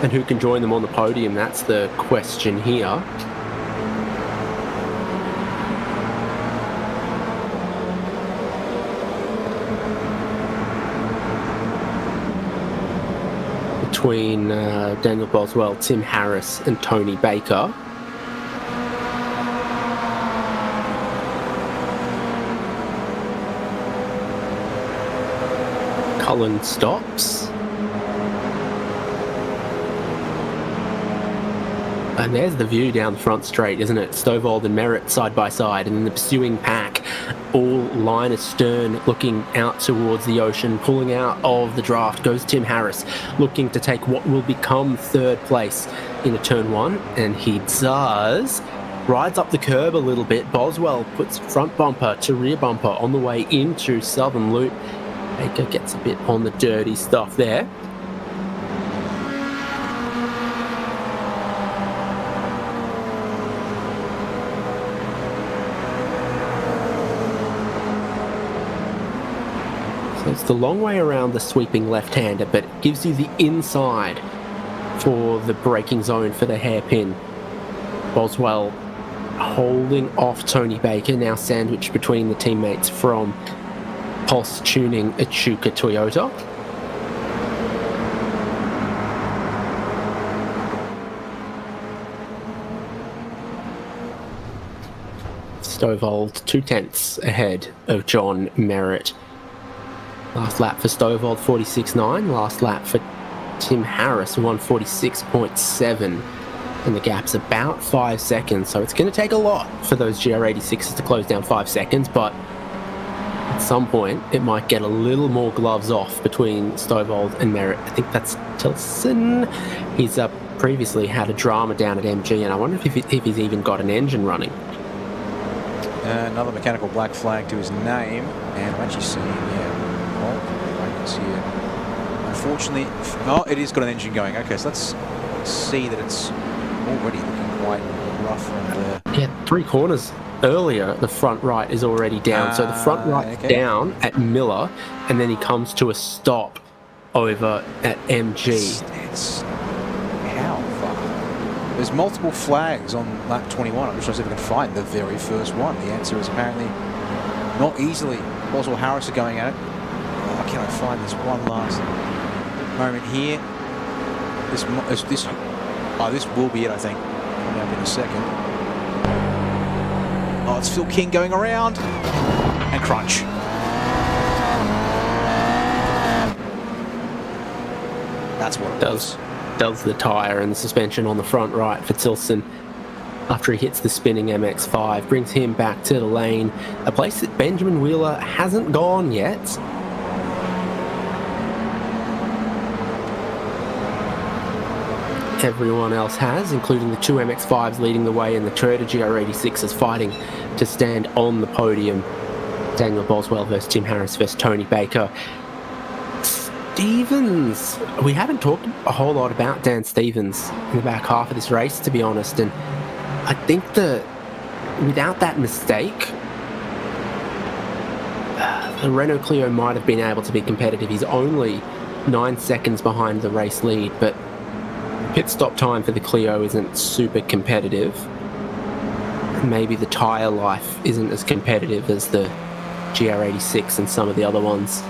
S2: And who can join them on the podium? That's the question here. Between Daniel Boswell, Tim Harris and Tony Baker. Cullen stops. And there's the view down the front straight, isn't it? Stovall and Merritt side by side, and then the pursuing pack all line astern, looking out towards the ocean. Pulling out of the draft goes Tim Harris, looking to take what will become 3rd place in a turn 1, and he does. Rides up the curb a little bit. Boswell puts front bumper to rear bumper on the way into Southern Loop. Baker gets a bit on the dirty stuff there. It's the long way around the sweeping left-hander, but it gives you the inside for the braking zone for the hairpin. Boswell holding off Tony Baker, now sandwiched between the teammates from Pulse Tuning Echuca Toyota. Stovall 2/10 ahead of John Merritt. Last lap for Stovall, 46.9. Last lap for Tim Harris, 146.7. And the gap's about 5 seconds, so it's going to take a lot for those GR86s to close down 5 seconds, but at some point it might get a little more gloves off between Stovall and Merritt. I think that's Tilson. He's previously had a drama down at MG, and I wonder if he's even got an engine running.
S3: Another mechanical black flag to his name, and I'm actually seeing, brightness here. Unfortunately, it is got an engine going. Okay, so let's see that it's already looking quite rough on the...
S2: Yeah, 3 corners earlier, the front right is already down. So the front right's down at Miller, and then he comes to a stop over at MG.
S3: It's how far? There's multiple flags on lap 21. I'm just trying to see if I can find the very first one. The answer is apparently not easily. Boswell Harris are going at it. Oh, can I find this one last moment here? This will be it, I think. Coming up in a second. Oh, it's Phil King going around and crunch. That's what it does.
S2: Does the tyre and the suspension on the front right for Tilson after he hits the spinning MX-5, brings him back to the lane, a place that Benjamin Wheeler hasn't gone yet. Everyone else has, including the 2 MX-5s leading the way and the Toyota GR86s fighting to stand on the podium. Daniel Boswell versus Tim Harris versus Tony Baker. Stevens, we haven't talked a whole lot about Dan Stevens in the back half of this race, to be honest, and I think that without that mistake, the Renault Clio might have been able to be competitive. He's only 9 seconds behind the race lead, but pit stop time for the Clio isn't super competitive. Maybe the tyre life isn't as competitive as the GR86 and some of the other ones.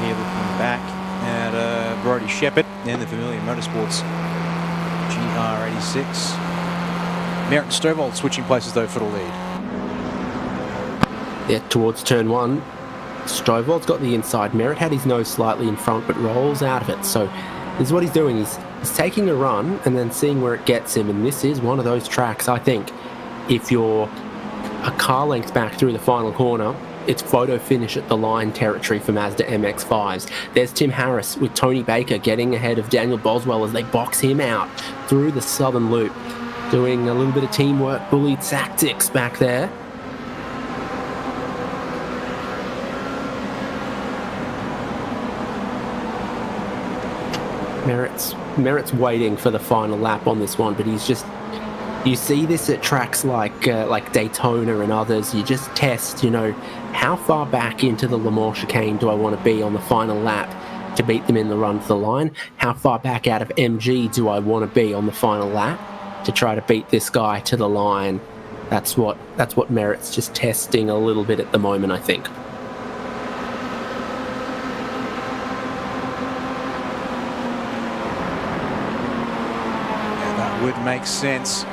S3: Here looking back at Brodie Shepherd and the Familiar Motorsports GR86. Merritt and Stovall switching places though for the lead.
S2: Yeah, towards turn 1. Stovall's got the inside. Merritt had his nose slightly in front but rolls out of it. So this is what he's doing. He's taking a run and then seeing where it gets him. And this is one of those tracks, I think, if you're a car length back through the final corner, it's photo finish at the line territory for Mazda MX-5s. There's Tim Harris with Tony Baker getting ahead of Daniel Boswell as they box him out through the southern loop. Doing a little bit of teamwork, bully tactics back there. Merritt's waiting for the final lap on this one, but he's just... You see this at tracks like Daytona and others. You just test, how far back into the Le Mans chicane do I want to be on the final lap to beat them in the run for the line? How far back out of MG do I want to be on the final lap to try to beat this guy to the line? That's what Merritt's just testing a little bit at the moment, I think.
S3: Yeah, that would make sense.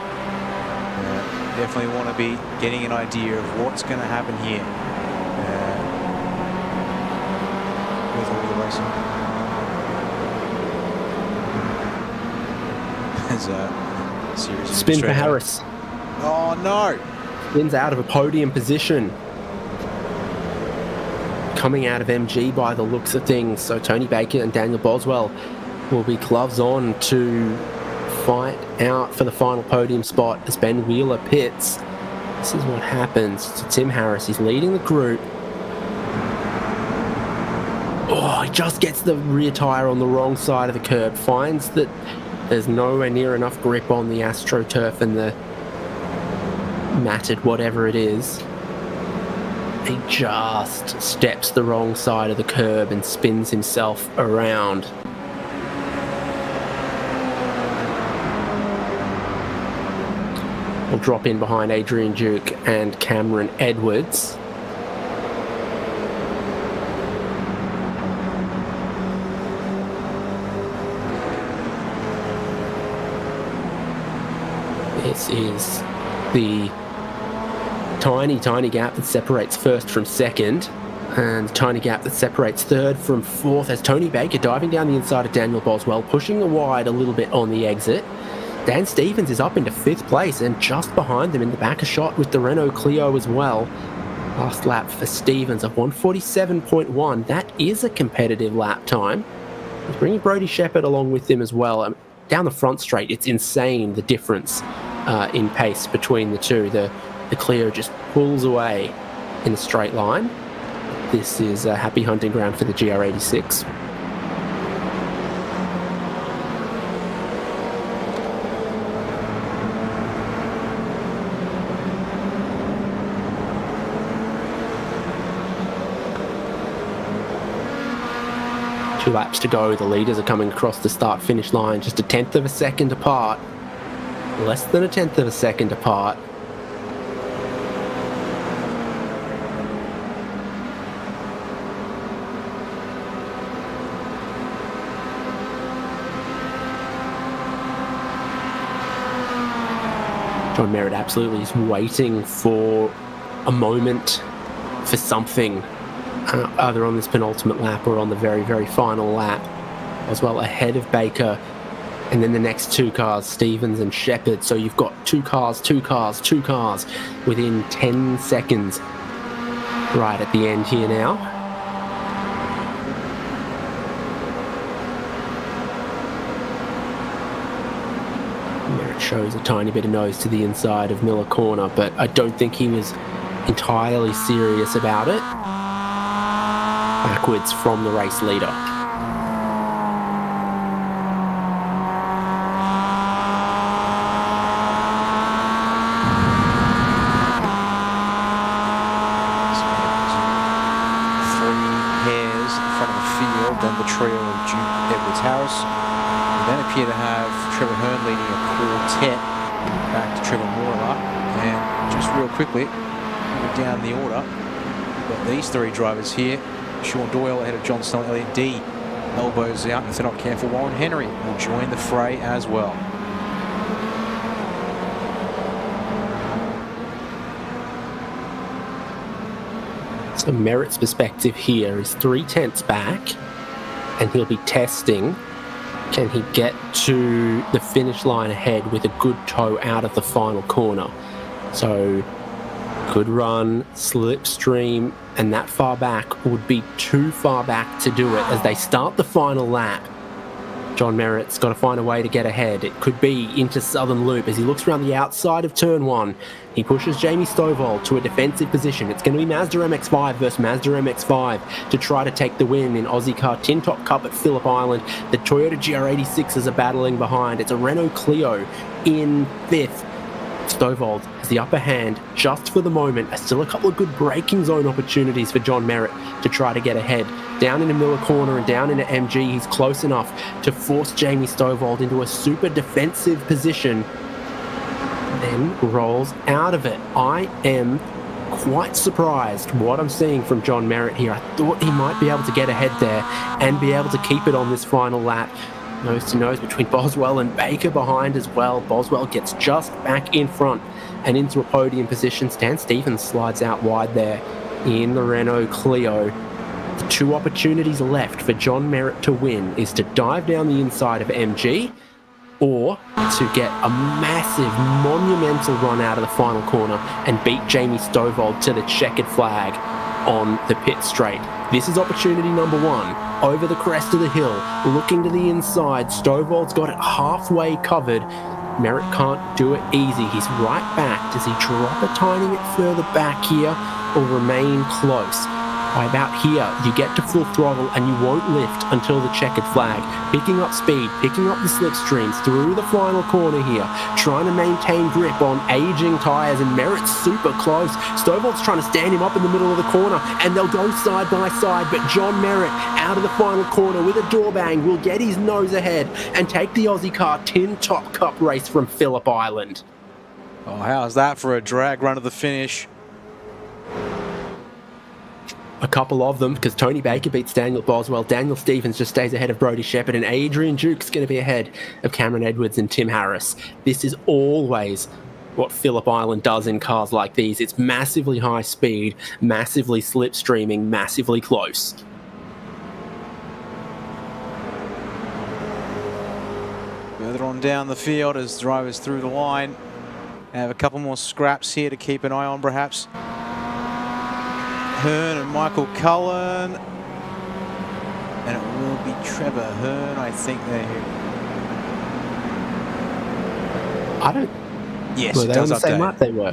S3: Definitely want to be getting an idea of what's going to happen here with all the racing. There's a series of
S2: spin for Harris.
S3: Oh no!
S2: Spins out of a podium position. Coming out of MG by the looks of things. So Tony Baker and Daniel Boswell will be gloves on to fight out for the final podium spot as Ben Wheeler pits. This is what happens to Tim Harris. He's leading the group. Oh, he just gets the rear tyre on the wrong side of the curb. Finds that there's nowhere near enough grip on the AstroTurf and the matted whatever it is. He just steps the wrong side of the curb and spins himself around. Will drop in behind Adrian Duke and Cameron Edwards. This is the tiny gap that separates first from second, and the tiny gap that separates third from fourth as Tony Baker diving down the inside of Daniel Boswell, pushing the wide a little bit on the exit. Dan Stevens is up into 5th place and just behind them in the back a shot with the Renault Clio as well. Last lap for Stevens of 147.1. That is a competitive lap time. He's bringing Brodie Shepherd along with him as well. Down the front straight, it's insane the difference in pace between the two. The Clio just pulls away in a straight line. This is a happy hunting ground for the GR86. Two laps to go. The leaders are coming across the start-finish line just a tenth of a second apart. Less than a tenth of a second apart. John Merritt absolutely is waiting for a moment, for something, either on this penultimate lap or on the very, very final lap. As well ahead of Baker, and then the next two cars, Stevens and Shepherd. So you've got two cars within 10 seconds right at the end here now. Merritt shows a tiny bit of nose to the inside of Miller Corner, but I don't think he was entirely serious about it. Backwards from the race leader.
S3: Then the trio of Duke, Edwards, Harris. We then appear to have Trevor Hearn leading a quartet back to Trevor Moore. And just real quickly, moving down the order, we've got these three drivers here. Sean Doyle ahead of John Snell, Elliot D. Elbows out, and if they're not careful, Warren Henry will join the fray as well.
S2: So Merritt's perspective here is 3/10 back, and he'll be testing, can he get to the finish line ahead with a good tow out of the final corner. So good run, slipstream, and that far back would be too far back to do it as they start the final lap. John Merritt's got to find a way to get ahead. It could be into Southern Loop as he looks around the outside of turn one. He pushes Jamie Stovall to a defensive position. It's going to be Mazda MX-5 versus Mazda MX-5 to try to take the win in Ozicar Tin Top Cup at Phillip Island. The Toyota GR86s are battling behind. It's a Renault Clio in fifth. Stovall has the upper hand just for the moment. Still a couple of good braking zone opportunities for John Merritt to try to get ahead. Down into Miller Corner and down into MG, he's close enough to force Jamie Stovall into a super defensive position, then rolls out of it. I am quite surprised what I'm seeing from John Merritt here. I thought he might be able to get ahead there and be able to keep it on this final lap. Nose to nose between Boswell and Baker behind as well. Boswell gets just back in front and into a podium position. Stan Stevens slides out wide there in the Renault Clio. The two opportunities left for John Merritt to win is to dive down the inside of MG or to get a massive, monumental run out of the final corner and beat Jamie Stovall to the checkered flag on the pit straight. This is opportunity number one. Over the crest of the hill, looking to the inside. Stovall's got it halfway covered. Merritt can't do it easy. He's right back. Does he drop a tiny bit further back here or remain close? By about here, you get to full throttle and you won't lift until the checkered flag. Picking up speed, picking up the slipstreams through the final corner here, trying to maintain grip on aging tyres, and Merritt's super close. Stovall's trying to stand him up in the middle of the corner, and they'll go side by side, but John Merritt out of the final corner with a door bang will get his nose ahead and take the Ozicar Tin Top Cup race from Phillip Island.
S3: Oh, how's that for a drag run to the finish?
S2: A couple of them, because Tony Baker beats Daniel Boswell. Daniel Stevens just stays ahead of Brody Shepherd, and Adrian Duke's going to be ahead of Cameron Edwards and Tim Harris. This is always what Phillip Island does in cars like these. It's massively high speed, massively slipstreaming, massively close.
S3: Further on down the field as drivers through the line. Have a couple more scraps here to keep an eye on, perhaps. Hearn and Michael Cullen, and it will be Trevor Hearn, I think, they're here. Yes,
S2: Were
S3: it
S2: they
S3: does
S2: on the same
S3: update.
S2: lap? They were.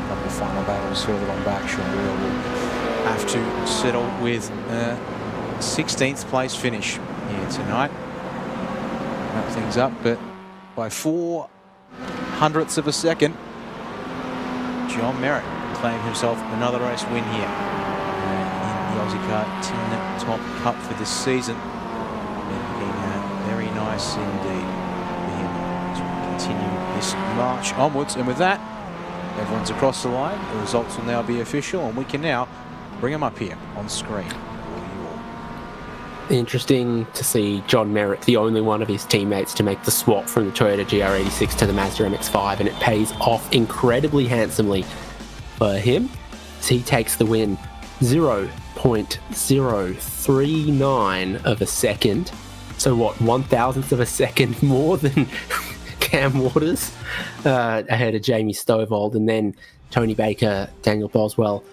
S3: Couple final battles further on back. Sean Doyle will have to settle with a 16th place finish here tonight. Wrap things up, but by 0.04 of a second, John Merritt claimed himself another race win here in the Ozicar Tin Top Cup for this season. Looking very nice indeed for him as we continue this march onwards. And with that, everyone's across the line. The results will now be official, and we can now bring them up here on screen for you all.
S2: Interesting to see John Merritt, the only one of his teammates to make the swap from the Toyota GR86 to the Mazda MX-5, and it pays off incredibly handsomely for him as he takes the win. 0.039 of a second. So what, 1,000th of a second more than Cam Waters ahead of Jamie Stovall, and then Tony Baker, Daniel Boswell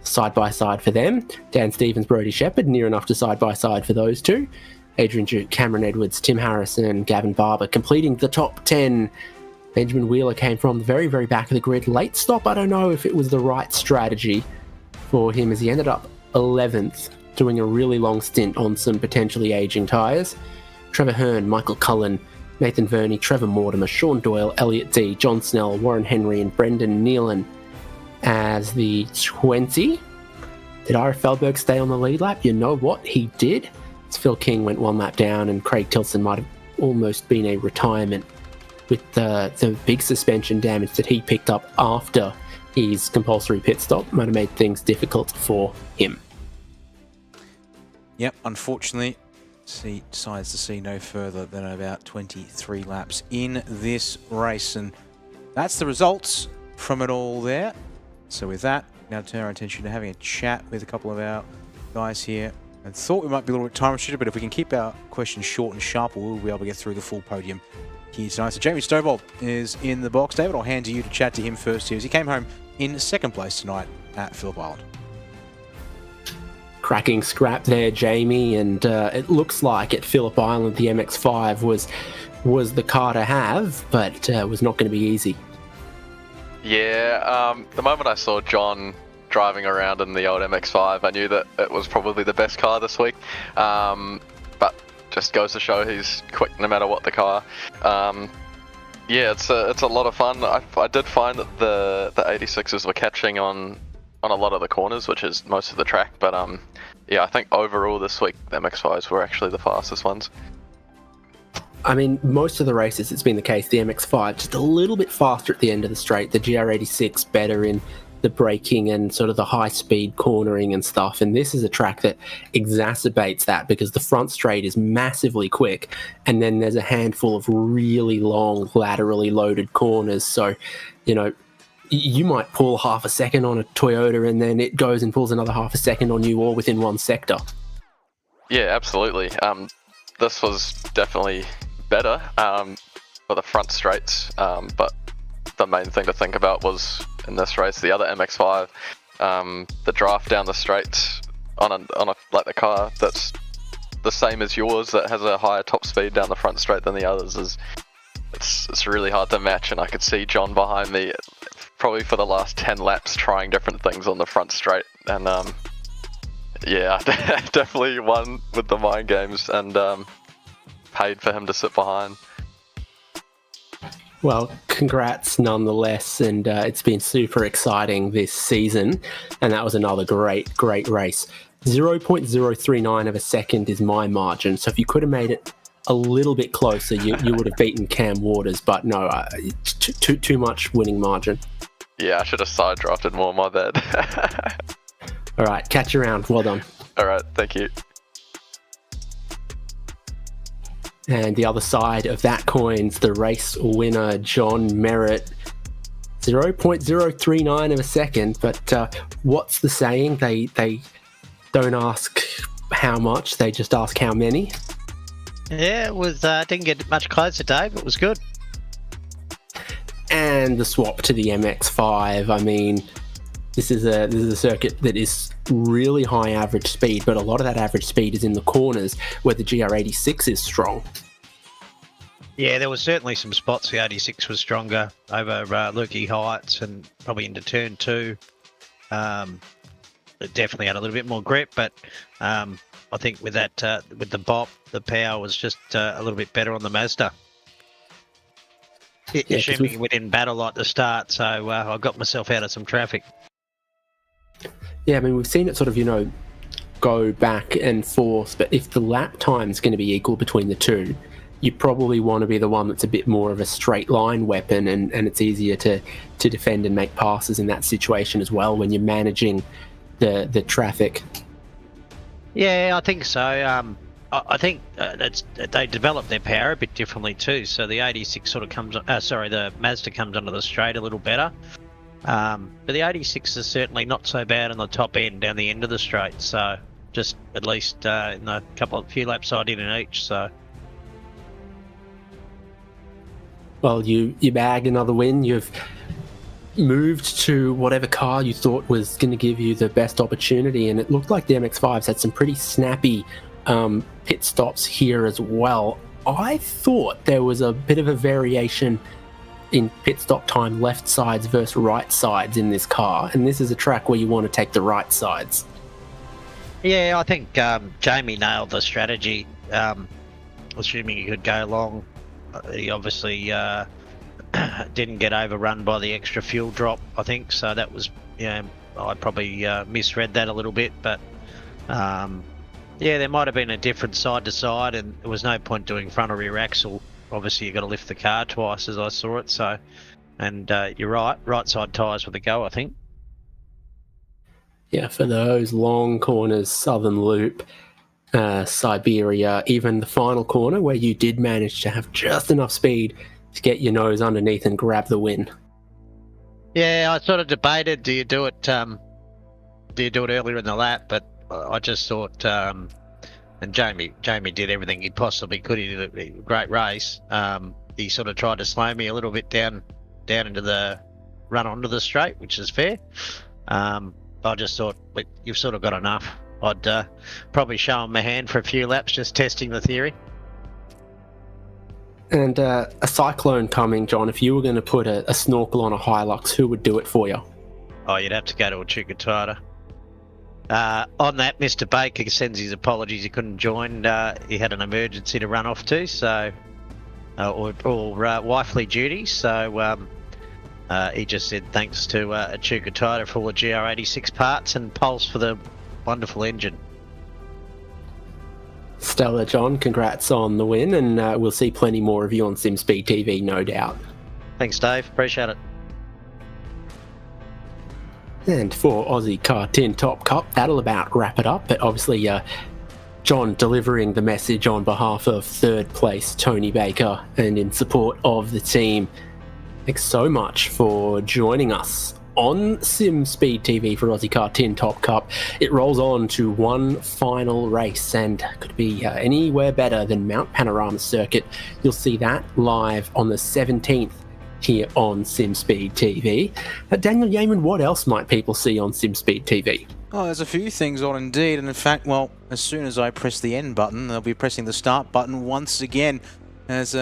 S2: side by side for them. Dan Stevens, Brodie Shepherd near enough to side by side for those two. Adrian Duke, Cameron Edwards, Tim Harrison, Gavin Barber completing the top 10. Benjamin Wheeler came from the very, very back of the grid. Late stop, I don't know if it was the right strategy for him as he ended up 11th, doing a really long stint on some potentially aging tyres. Trevor Hearn, Michael Cullen, Nathan Verney, Trevor Mortimer, Sean Doyle, Elliot D, John Snell, Warren Henry and Brendan Nealon as the 20. Did Ira Feldberg stay on the lead lap? You know what? He did. As Phil King went one lap down, and Craig Tilson might have almost been a retirement with the big suspension damage that he picked up after his compulsory pit stop. Might have made things difficult for him.
S3: Yep, unfortunately, he decides to see no further than about 23 laps in this race. And that's the results from it all there. So with that, now turn our attention to having a chat with a couple of our guys here. I thought we might be a little bit time restricted, but if we can keep our questions short and sharp, we'll be able to get through the full podium here tonight. So Jamie Stovall is in the box. David, I'll hand to you to chat to him first here, as he came home in second place tonight at Phillip Island.
S2: Cracking scrap there, Jamie, and it looks like at Phillip Island the MX-5 was the car to have, but was not going to be easy.
S4: Yeah, the moment I saw John driving around in the old MX-5, I knew that it was probably the best car this week. But just goes to show he's quick no matter what the car. Yeah, it's a lot of fun. I did find that the 86s were catching on a lot of the corners, which is most of the track. But yeah, I think overall this week the MX-5s were actually the fastest ones.
S2: I mean, most of the races it's been the case. The MX-5 just a little bit faster at the end of the straight. The GR86 better in the braking and sort of the high-speed cornering and stuff. And this is a track that exacerbates that because the front straight is massively quick, and then there's a handful of really long, laterally loaded corners. So, you know, you might pull half a second on a Toyota, and then it goes and pulls another half a second on you all within one sector.
S4: Yeah, absolutely. This was definitely better for the front straights, but the main thing to think about was in this race, the other MX-5, the draft down the straights on a like the car that's the same as yours that has a higher top speed down the front straight than the others it's really hard to match. And I could see John behind me probably for the last 10 laps trying different things on the front straight, and yeah, definitely won with the mind games and paid for him to sit behind.
S2: Well, congrats nonetheless, and it's been super exciting this season, and that was another great race. 0.039 of a second is my margin, so if you could have made it a little bit closer, you would have beaten Cam Waters, but no, too much winning margin.
S4: Yeah, I should have side drafted more, my bad.
S2: All right, catch you around. Well done.
S4: All right, thank you.
S2: And the other side of that coin's the race winner, John Merritt. 0.039 of a second, but what's the saying? They don't ask how much, they just ask how many.
S5: Yeah, it was. Didn't get much closer, Dave. It was good.
S2: And the swap to the MX-5, I mean, This is a circuit that is really high average speed, but a lot of that average speed is in the corners where the GR86 is strong.
S5: Yeah, there was certainly some spots the 86 was stronger over Lukey Heights and probably into turn 2. It definitely had a little bit more grip, but I think with that with the bop, the power was just a little bit better on the Mazda. Assuming we didn't battle at the start, so I got myself out of some traffic.
S2: Yeah, I mean, we've seen it sort of, go back and forth, but if the lap time's going to be equal between the two, you probably want to be the one that's a bit more of a straight line weapon, and it's easier to defend and make passes in that situation as well when you're managing the traffic.
S5: Yeah, I think so. I think they developed their power a bit differently too. So the 86 sort of comes, the Mazda comes under the straight a little better. But the 86 is certainly not so bad on the top end, down the end of the straight. So just at least in the few laps I did in each. So.
S2: Well, you bag another win. You've moved to whatever car you thought was going to give you the best opportunity, and it looked like the MX-5s had some pretty snappy pit stops here as well. I thought there was a bit of a variation in pit stop time, left sides versus right sides in this car, and this is a track where you want to take the right sides.
S5: Yeah, I think Jamie nailed the strategy, assuming he could go long. He obviously didn't get overrun by the extra fuel drop, I think, so that was, I probably misread that a little bit, but there might have been a difference side to side, and there was no point doing front or rear axle. Obviously you've got to lift the car twice as I saw it, so, and you're right side tyres were the go, I think.
S2: Yeah, for those long corners, Southern Loop, Siberia, even the final corner where you did manage to have just enough speed to get your nose underneath and grab the win. Yeah,
S5: I sort of debated, do you do it earlier in the lap, but I just thought, and Jamie did everything he possibly could. He did a great race. He sort of tried to slow me a little bit down into the run onto the straight, which is fair. I just thought, you've sort of got enough. I'd probably show him my hand for a few laps, just testing the theory.
S2: And a cyclone coming, John. If you were going to put a snorkel on a Hilux, who would do it for you?
S5: Oh, you'd have to go to a Chukatada. On that, Mr. Baker sends his apologies. He couldn't join. He had an emergency to run off to, so or wifely duties. So he just said thanks to a Chukatada for all the GR86 parts and Pulse for the wonderful engine.
S2: Stellar, John. Congrats on the win, and we'll see plenty more of you on SimSpeed TV, no doubt.
S5: Thanks, Dave. Appreciate it.
S2: And for Ozicar Tin Top Cup, that'll about wrap it up. But obviously, John delivering the message on behalf of third place Tony Baker and in support of the team. Thanks so much for joining us on SimSpeed TV for Ozicar Tin Top Cup. It rolls on to one final race, and could be anywhere better than Mount Panorama Circuit. You'll see that live on the 17th here on SimSpeed TV. Daniel Yeaman, what else might people see on SimSpeed TV?
S3: Oh, there's a few things on indeed, and in fact, well, as soon as I press the end button, they'll be pressing the start button once again, as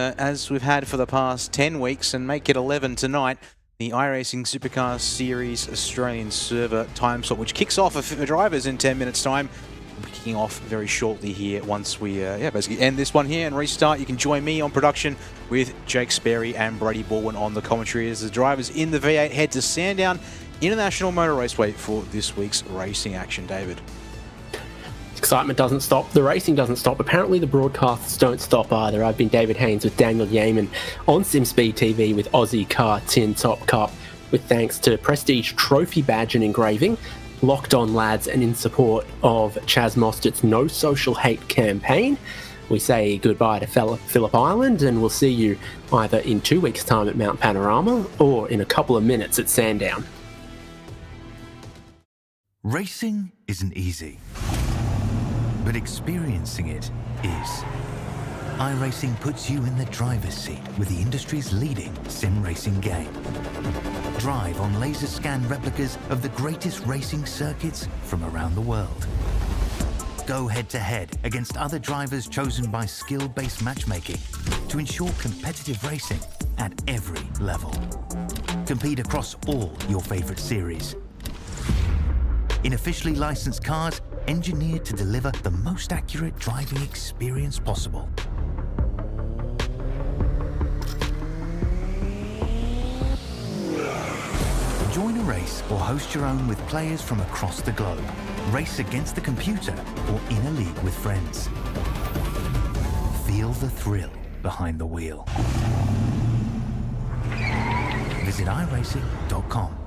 S3: we've had for the past 10 weeks, and make it 11 tonight. The iRacing Supercars Series Australian server time slot, which kicks off for drivers in 10 minutes time. We'll be kicking off very shortly here once we basically end this one here and restart. You can join me on production with Jake Sperry and Brady Baldwin on the commentary as the drivers in the V8 head to Sandown International Motor Raceway for this week's racing action. David.
S2: Excitement doesn't stop. The racing doesn't stop. Apparently the broadcasts don't stop either. I've been David Haynes with Daniel Yeaman on SimSpeed TV with Ozicar Tin Top Cup, with thanks to Prestige Trophy Badge and Engraving, Locked On Lads, and in support of Chaz Mostert's No Social Hate campaign. We say goodbye to Phillip Island, and we'll see you either in 2 weeks' time at Mount Panorama or in a couple of minutes at Sandown.
S1: Racing isn't easy, but experiencing it is. iRacing puts you in the driver's seat with the industry's leading sim racing game. Drive on laser scan replicas of the greatest racing circuits from around the world. Go head-to-head against other drivers chosen by skill-based matchmaking to ensure competitive racing at every level. Compete across all your favorite series. In officially licensed cars, engineered to deliver the most accurate driving experience possible. Join a race or host your own with players from across the globe. Race against the computer or in a league with friends. Feel the thrill behind the wheel. Visit iRacing.com.